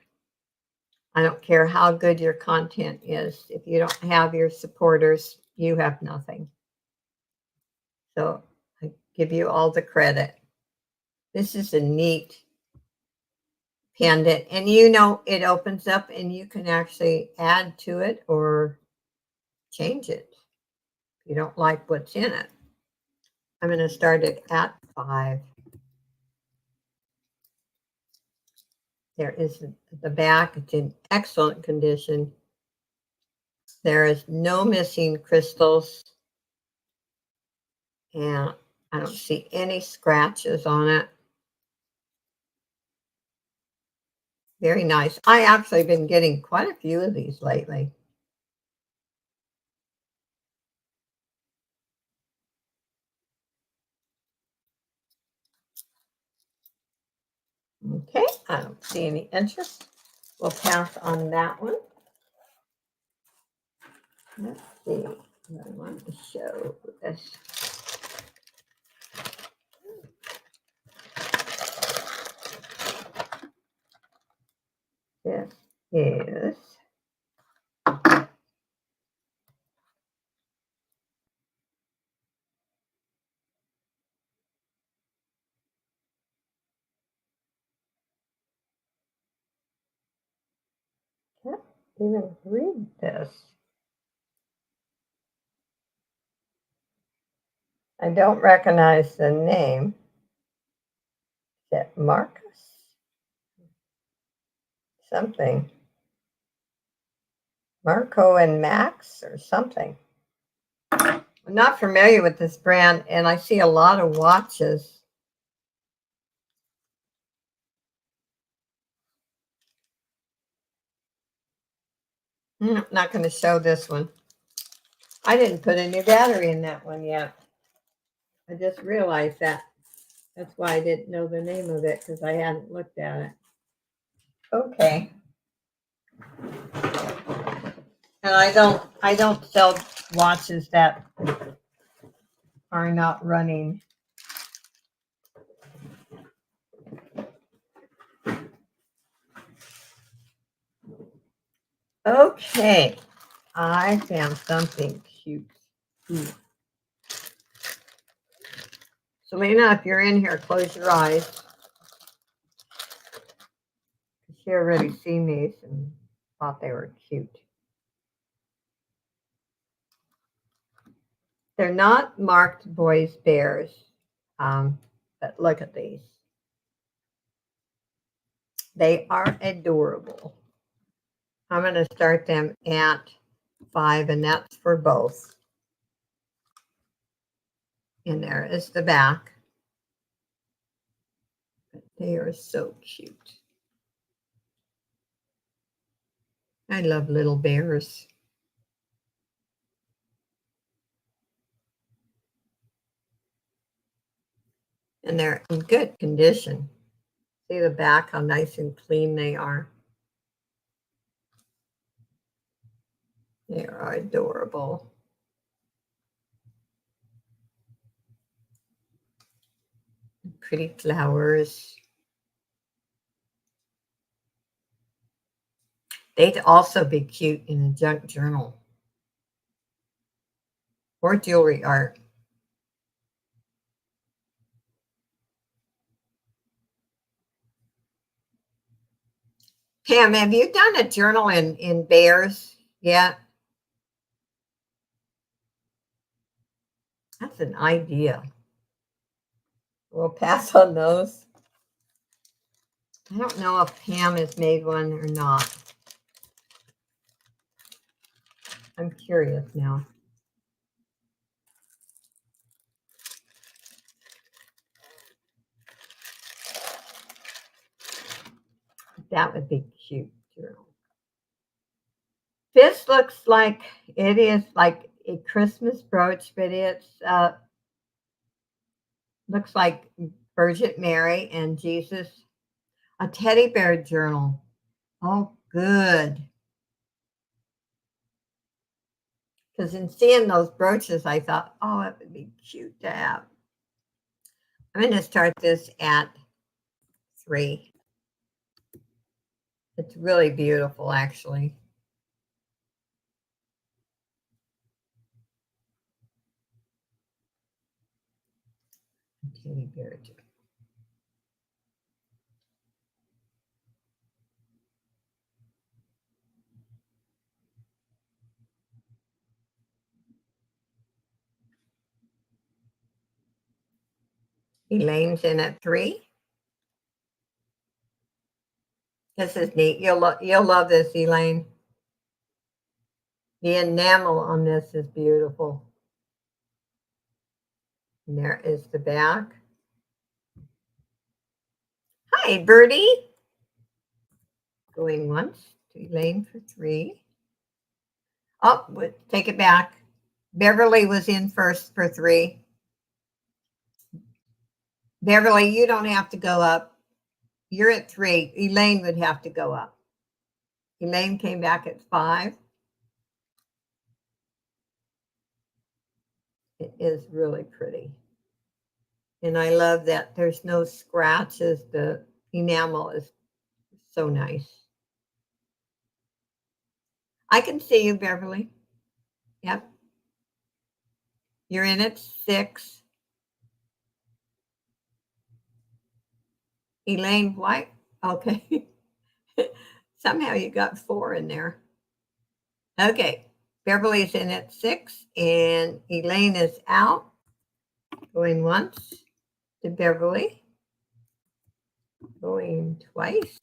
[SPEAKER 1] I don't care how good your content is. If you don't have your supporters, you have nothing. So I give you all the credit. This is a neat pendant. And you know, it opens up and you can actually add to it or change it if you don't like what's in it. I'm going to start it at 5. There is the back. It's in excellent condition. There is no missing crystals. And I don't see any scratches on it. Very nice. I actually been getting quite a few of these lately. Okay, I don't see any interest. We'll pass on that one. Let's see what I want to show this. This is can't even read this. I don't recognize the name. Is that Marcus? Something. Marco and Max or something. I'm not familiar with this brand, and I see a lot of watches. Not going to show this one. I didn't put any battery in that one yet. I just realized that. That's why I didn't know the name of it, because I hadn't looked at it. Okay. And I don't sell watches that are not running. Okay. I found something cute. Selena, if you're in here, close your eyes. She already seen these and thought they were cute. They're not marked boys bears, but look at these. They are adorable. I'm going to start them at 5, and that's for both. And there is the back. They are so cute. I love little bears. And they're in good condition. See the back, how nice and clean they are. They are adorable. Pretty flowers. They'd also be cute in a junk journal or jewelry art. Pam, have you done a journal in bears yet? That's an idea. We'll pass on those. I don't know if Pam has made one or not. I'm curious now. That would be cute journal. This looks like it is like a Christmas brooch, but it's looks like Virgin Mary and Jesus. A teddy bear journal. Oh, good. Because in seeing those brooches, I thought, oh, it would be cute to have. I'm going to start this at 3. It's really beautiful, actually. Teddy bear journal. Elaine's in at 3. This is neat. You'll love this, Elaine. The enamel on this is beautiful. And there is the back. Hi, Birdie. Going once to Elaine for 3. Oh, take it back. Beverly was in first for 3. Beverly, you don't have to go up. You're at 3. Elaine would have to go up. Elaine came back at 5. It is really pretty. And I love that there's no scratches. The enamel is so nice. I can see you, Beverly. Yep. You're in at 6. Elaine White. Okay. Somehow you got 4 in there. Okay. Beverly's in at 6 and Elaine is out. Going once to Beverly. Going twice.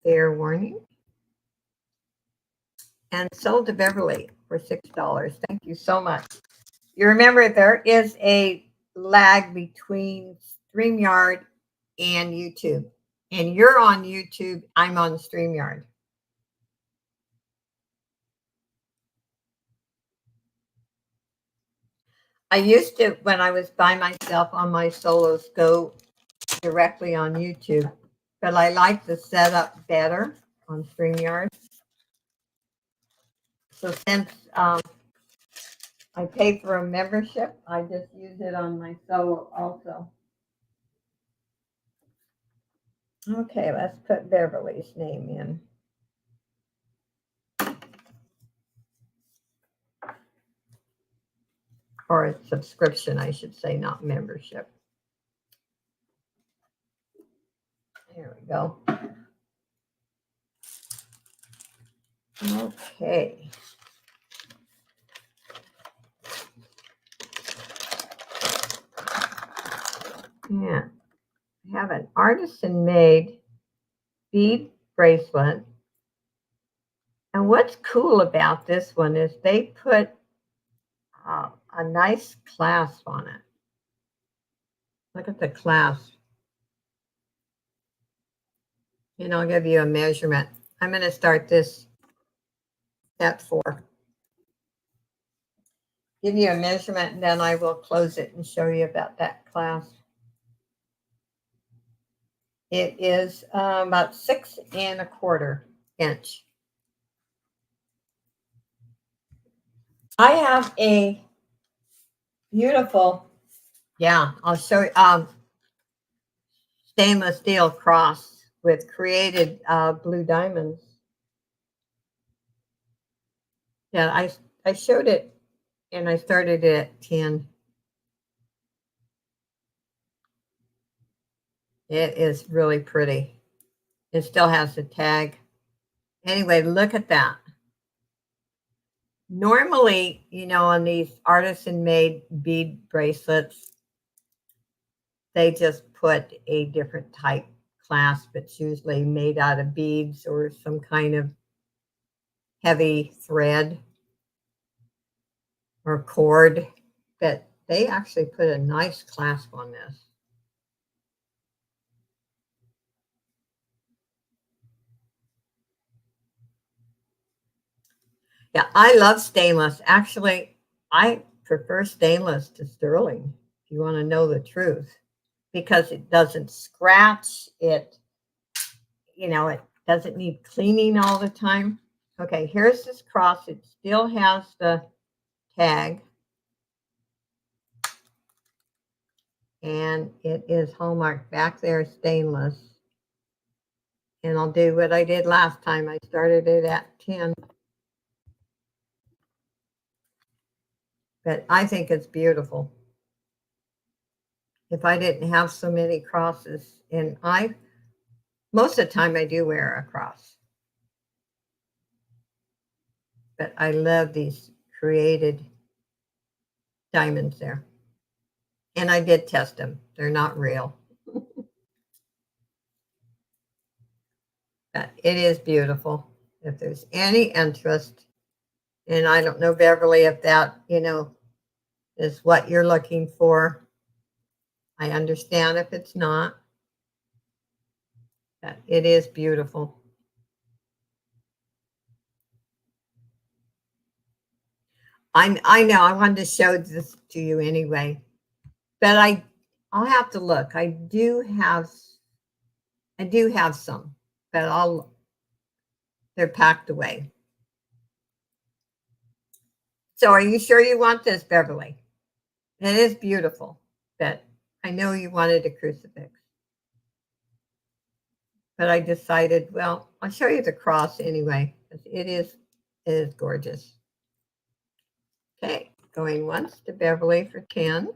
[SPEAKER 1] Fair warning. And sold to Beverly for $6. Thank you so much. You remember there is a lag between StreamYard and YouTube. And you're on YouTube, I'm on StreamYard. I used to, when I was by myself on my solos, go directly on YouTube, but I like the setup better on StreamYard. So since I pay for a membership, I just use it on my solo also. Okay, let's put Beverly's name in. Or a subscription, I should say, not membership. There we go. Okay. Yeah. I have an artisan made bead bracelet. And what's cool about this one is they put a nice clasp on it. Look at the clasp. And I'll give you a measurement. I'm going to start this at 4. Give you a measurement, and then I will close it and show you about that clasp. It is about 6 1/4 inch. I have a beautiful, yeah, I'll show you, stainless steel cross with created blue diamonds. Yeah, I showed it and I started it at 10. It is really pretty. It still has the tag. Anyway, look at that. Normally, on these artisan made bead bracelets, they just put a different type clasp. It's usually made out of beads or some kind of heavy thread or cord, but they actually put a nice clasp on this. Yeah, I love stainless. Actually, I prefer stainless to sterling, if you want to know the truth, because it doesn't scratch. It doesn't need cleaning all the time. Okay, here's this cross. It still has the tag, and it is hallmark back there, stainless. And I'll do what I did last time. I started it at 10. But I think it's beautiful. If I didn't have so many crosses, and most of the time I do wear a cross, but I love these created diamonds there. And I did test them. They're not real. But it is beautiful. If there's any interest, and I don't know, Beverly, if that, is what you're looking for. I understand if it's not. But it is beautiful. I know I wanted to show this to you anyway, but I'll have to look. I do have some, but they're packed away. So are you sure you want this, Beverly? It is beautiful, but I know you wanted a crucifix. But I decided, well, I'll show you the cross anyway, because it is gorgeous. Okay, going once to Beverly for 10.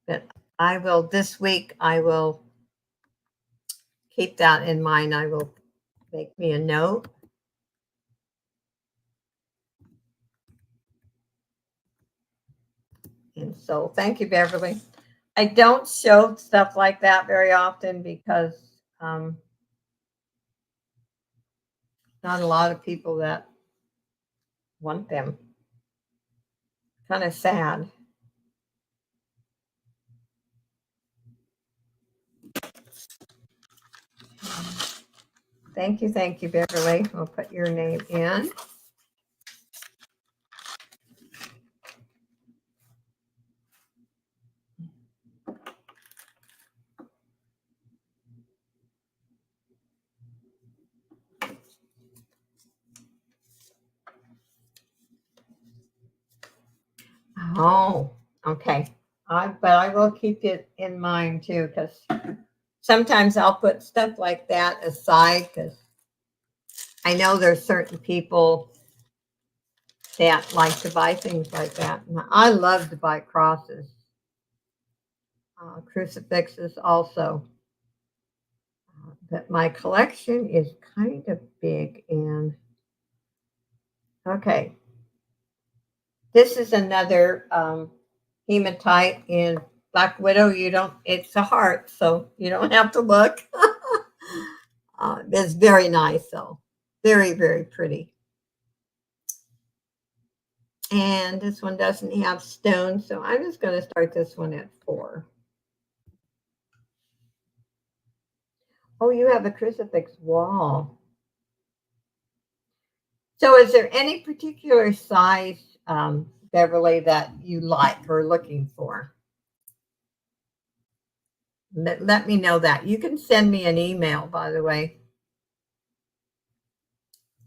[SPEAKER 1] But this week, I will keep that in mind. I will make me a note. And so thank you, Beverly. I don't show stuff like that very often because not a lot of people that want them. Kind of sad. Thank you, Beverly. I'll put your name in. Oh, okay. But I will keep it in mind too, because sometimes I'll put stuff like that aside because I know there's certain people that like to buy things like that. And I love to buy crosses, crucifixes also. But my collection is kind of big. And okay, this is another hematite in Black Widow. It's a heart, so you don't have to look. It's very nice, though. Very, very pretty. And this one doesn't have stones, so I'm just going to start this one at 4. Oh, you have a crucifix wall. So is there any particular size, Beverly, that you like or looking for? Let me know that. You can send me an email, by the way.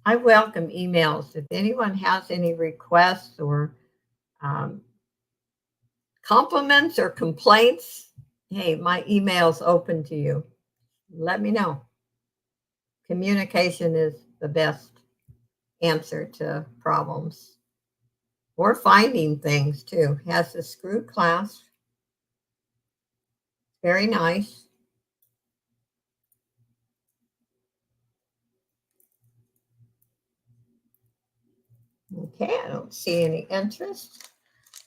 [SPEAKER 1] I welcome emails. If anyone has any requests or um, compliments or complaints, hey, my email's open to you. Let me know. Communication is the best answer to problems or finding things too. Has a screw clasp. Very nice. Okay, I don't see any interest.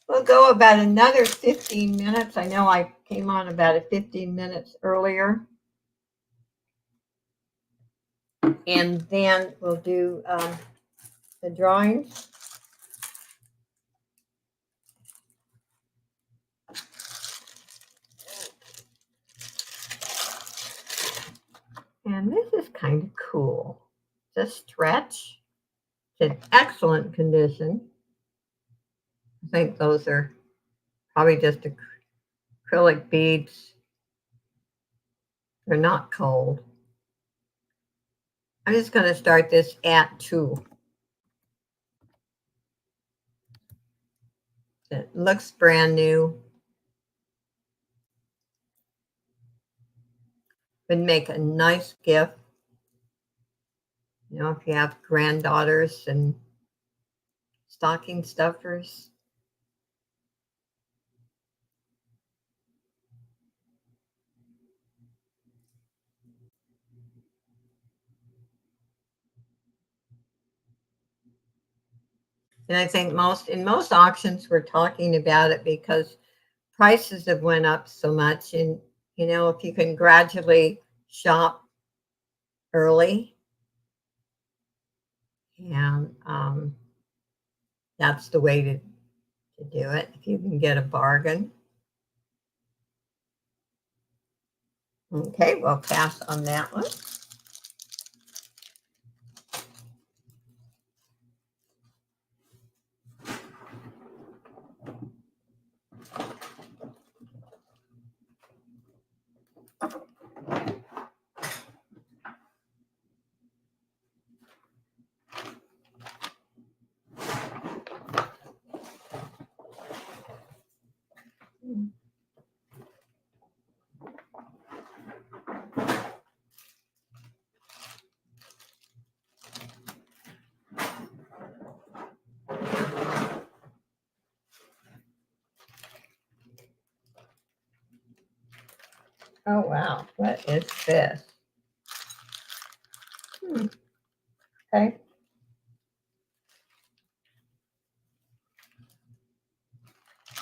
[SPEAKER 1] We'll go about another 15 minutes. I know I came on about 15 minutes earlier. And then we'll do the drawings. And this is kind of cool. the stretch. It's in excellent condition. I think those are probably just acrylic beads. They're not cold. I'm just going to start this at 2. It looks brand new. Would make a nice gift. You know, if you have granddaughters and stocking stuffers. And I think in most auctions we're talking about it because prices have went up so much. And you know, if you can gradually shop early, and that's the way to do it. If you can get a bargain. Okay, we'll pass on that one. Oh, wow. What is this? Okay.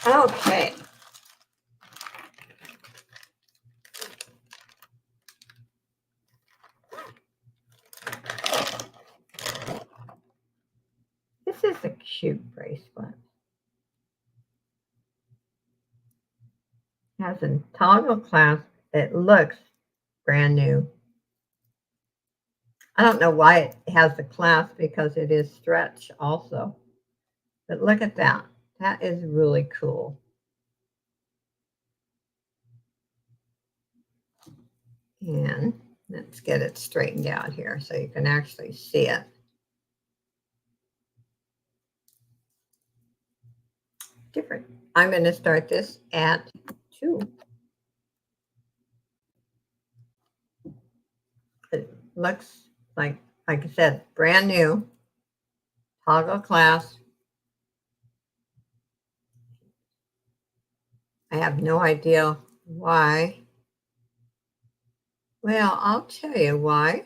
[SPEAKER 1] Okay. This is a cute bracelet. It has a toggle clasp. It looks brand new. I don't know why it has the clasp because it is stretch also. But look at that. That is really cool. And let's get it straightened out here so you can actually see it. Different. I'm going to start this at 2. It looks like I said, brand new. Toggle clasp. I have no idea why. Well, I'll tell you why.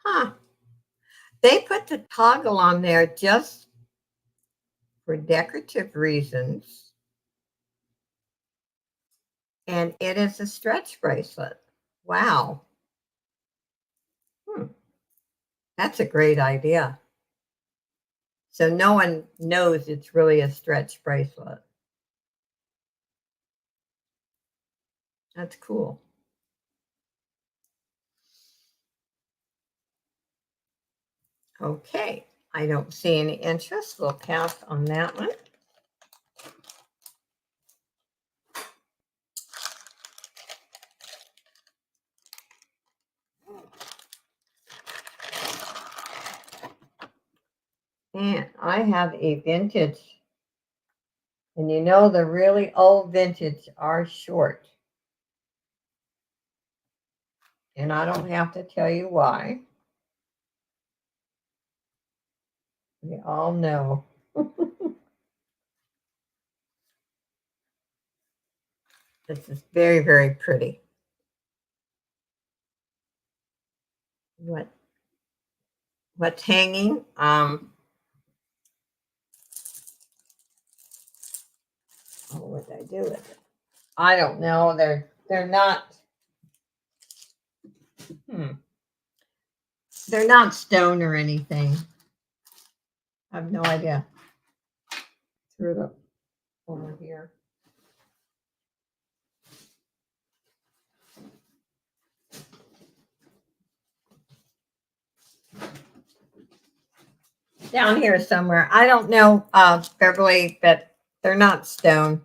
[SPEAKER 1] Huh. They put the toggle on there just for decorative reasons. And it is a stretch bracelet. Wow. That's a great idea. So no one knows it's really a stretch bracelet. That's cool. Okay. I don't see any interest. We'll pass on that one. And I have a vintage. And you know the really old vintage are short. And I don't have to tell you why. We all know. This is very, very pretty. What's hanging? What did I do with it? I don't know. They're not. They're not stone or anything. I have no idea. Threw it up over here. down here somewhere. I don't know, Beverly, but they're not stone.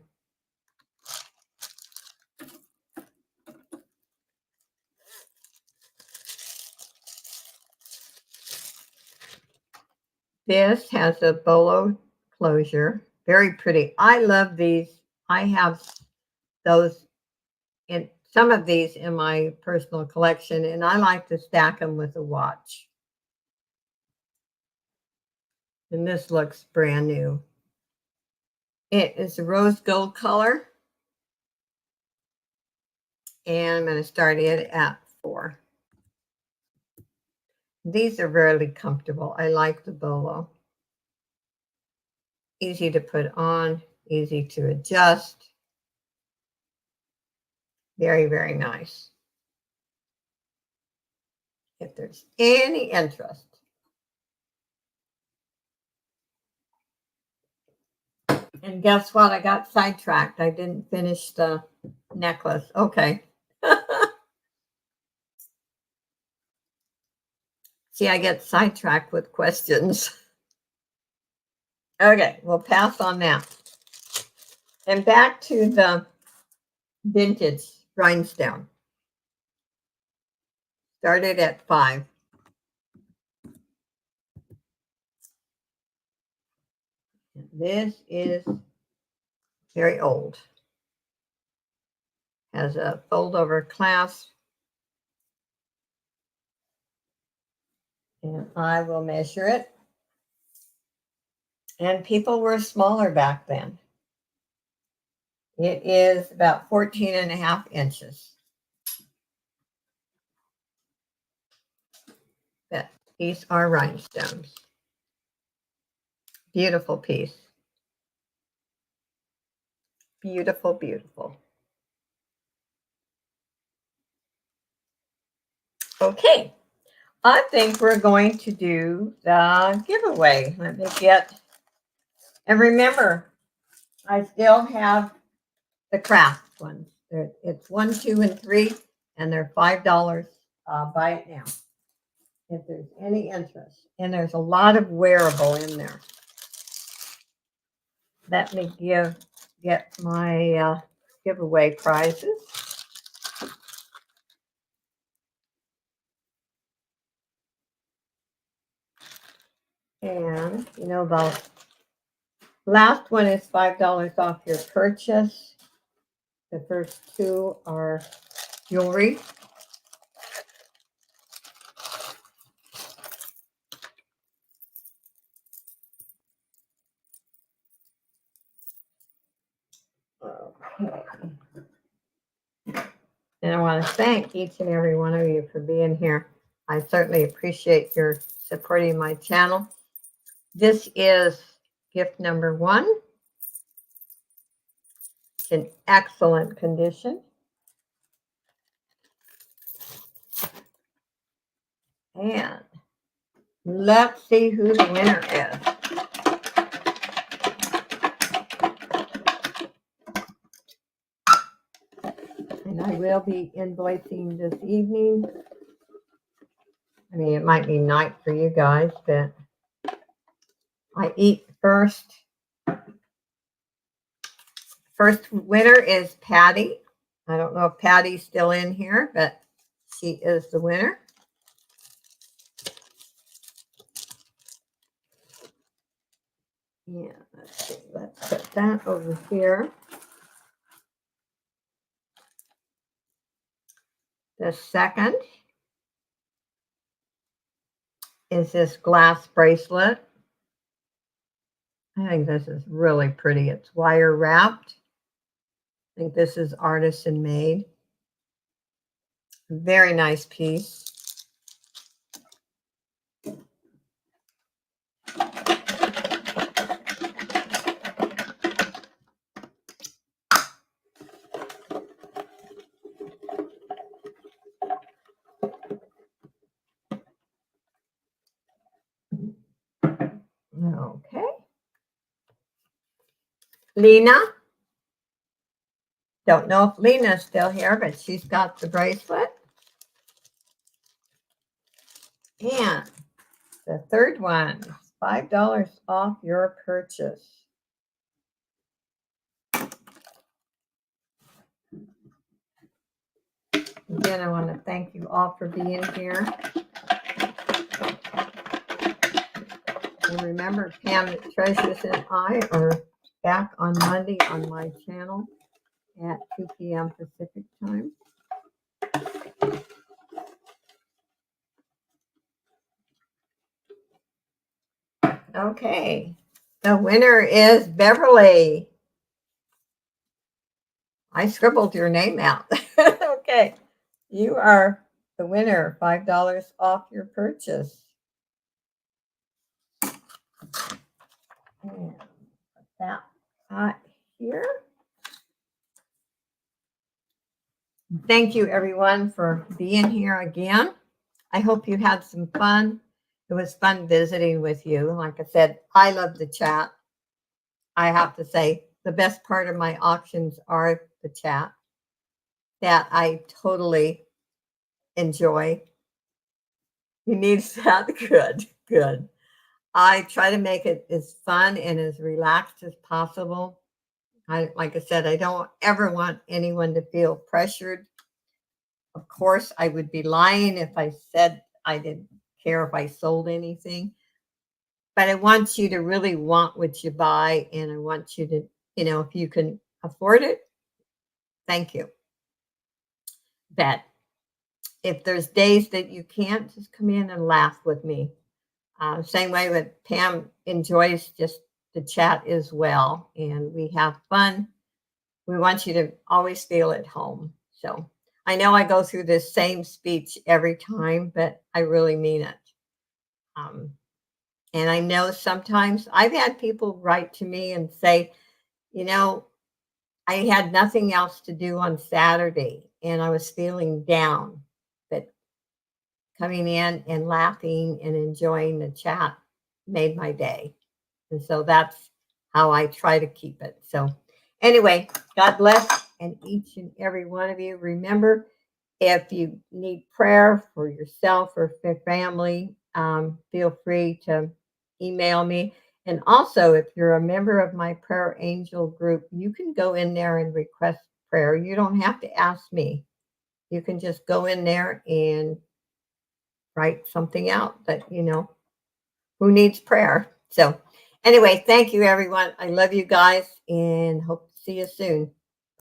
[SPEAKER 1] This has a bolo closure. Very pretty. I love these. I have those in some of these in my personal collection, and I like to stack them with a watch. And this looks brand new. It is a rose gold color. And I'm going to start it at 4. These are really comfortable. I like the bolo. Easy to put on, easy to adjust. Very, very nice. If there's any interest. And guess what? I got sidetracked. I didn't finish the necklace. Okay. See, I get sidetracked with questions. Okay, we'll pass on that. And back to the vintage rhinestone. Started at 5. This is very old. Has a fold over clasp. And I will measure it. And people were smaller back then. It is about 14.5 inches. But these are rhinestones. Beautiful piece. Beautiful, beautiful. Okay, I think we're going to do the giveaway. Let me get, and remember, I still have the craft ones. It's 1, 2, and 3, and they're $5. Buy it now if there's any interest. And there's a lot of wearable in there. Let me get my giveaway prizes. And you know, the last one is $5 off your purchase. The first 2 are jewelry. Okay. And I want to thank each and every one of you for being here. I certainly appreciate your supporting my channel. This is gift number 1. It's in excellent condition. And let's see who the winner is. And I will be invoicing this evening. I mean, it might be night for you guys, but I eat first. First winner is Patty. I don't know if Patty's still in here, but she is the winner. Yeah, let's see. Let's put that over here. The second is this glass bracelet. I think this is really pretty. It's wire wrapped. I think this is artisan made. Very nice piece. Okay. Lena. Don't know if Lena's still here, but she's got the bracelet. And the third one, $5 off your purchase. Again, I want to thank you all for being here. And remember, Pam Treasures and I are back on Monday on my channel at 2 p.m. Pacific time. Okay, the winner is Beverly. I scribbled your name out. Okay, you are the winner. $5 off your purchase. And put that here. Thank you, everyone, for being here again. I hope you had some fun. It was fun visiting with you. Like I said, I love the chat. I have to say, the best part of my auctions are the chat that I totally enjoy. You need that? Good, good. I try to make it as fun and as relaxed as possible. Like I said, I don't ever want anyone to feel pressured. Of course, I would be lying if I said I didn't care if I sold anything. But I want you to really want what you buy, and I want you to, if you can afford it, thank you. But if there's days that you can't, just come in and laugh with me. Same way with Pam enjoys just the chat as well, and we have fun. We want you to always feel at home. So I know I go through this same speech every time, but I really mean it. And I know sometimes I've had people write to me and say, I had nothing else to do on Saturday and I was feeling down, but coming in and laughing and enjoying the chat made my day. And so that's how I try to keep it. So anyway, God bless and each and every one of you. Remember, if you need prayer for yourself or for family, feel free to email me. And also, if you're a member of my prayer angel group, you can go in there and request prayer. You don't have to ask me. You can just go in there and write something out that, who needs prayer. So anyway, thank you, everyone. I love you guys and hope to see you soon.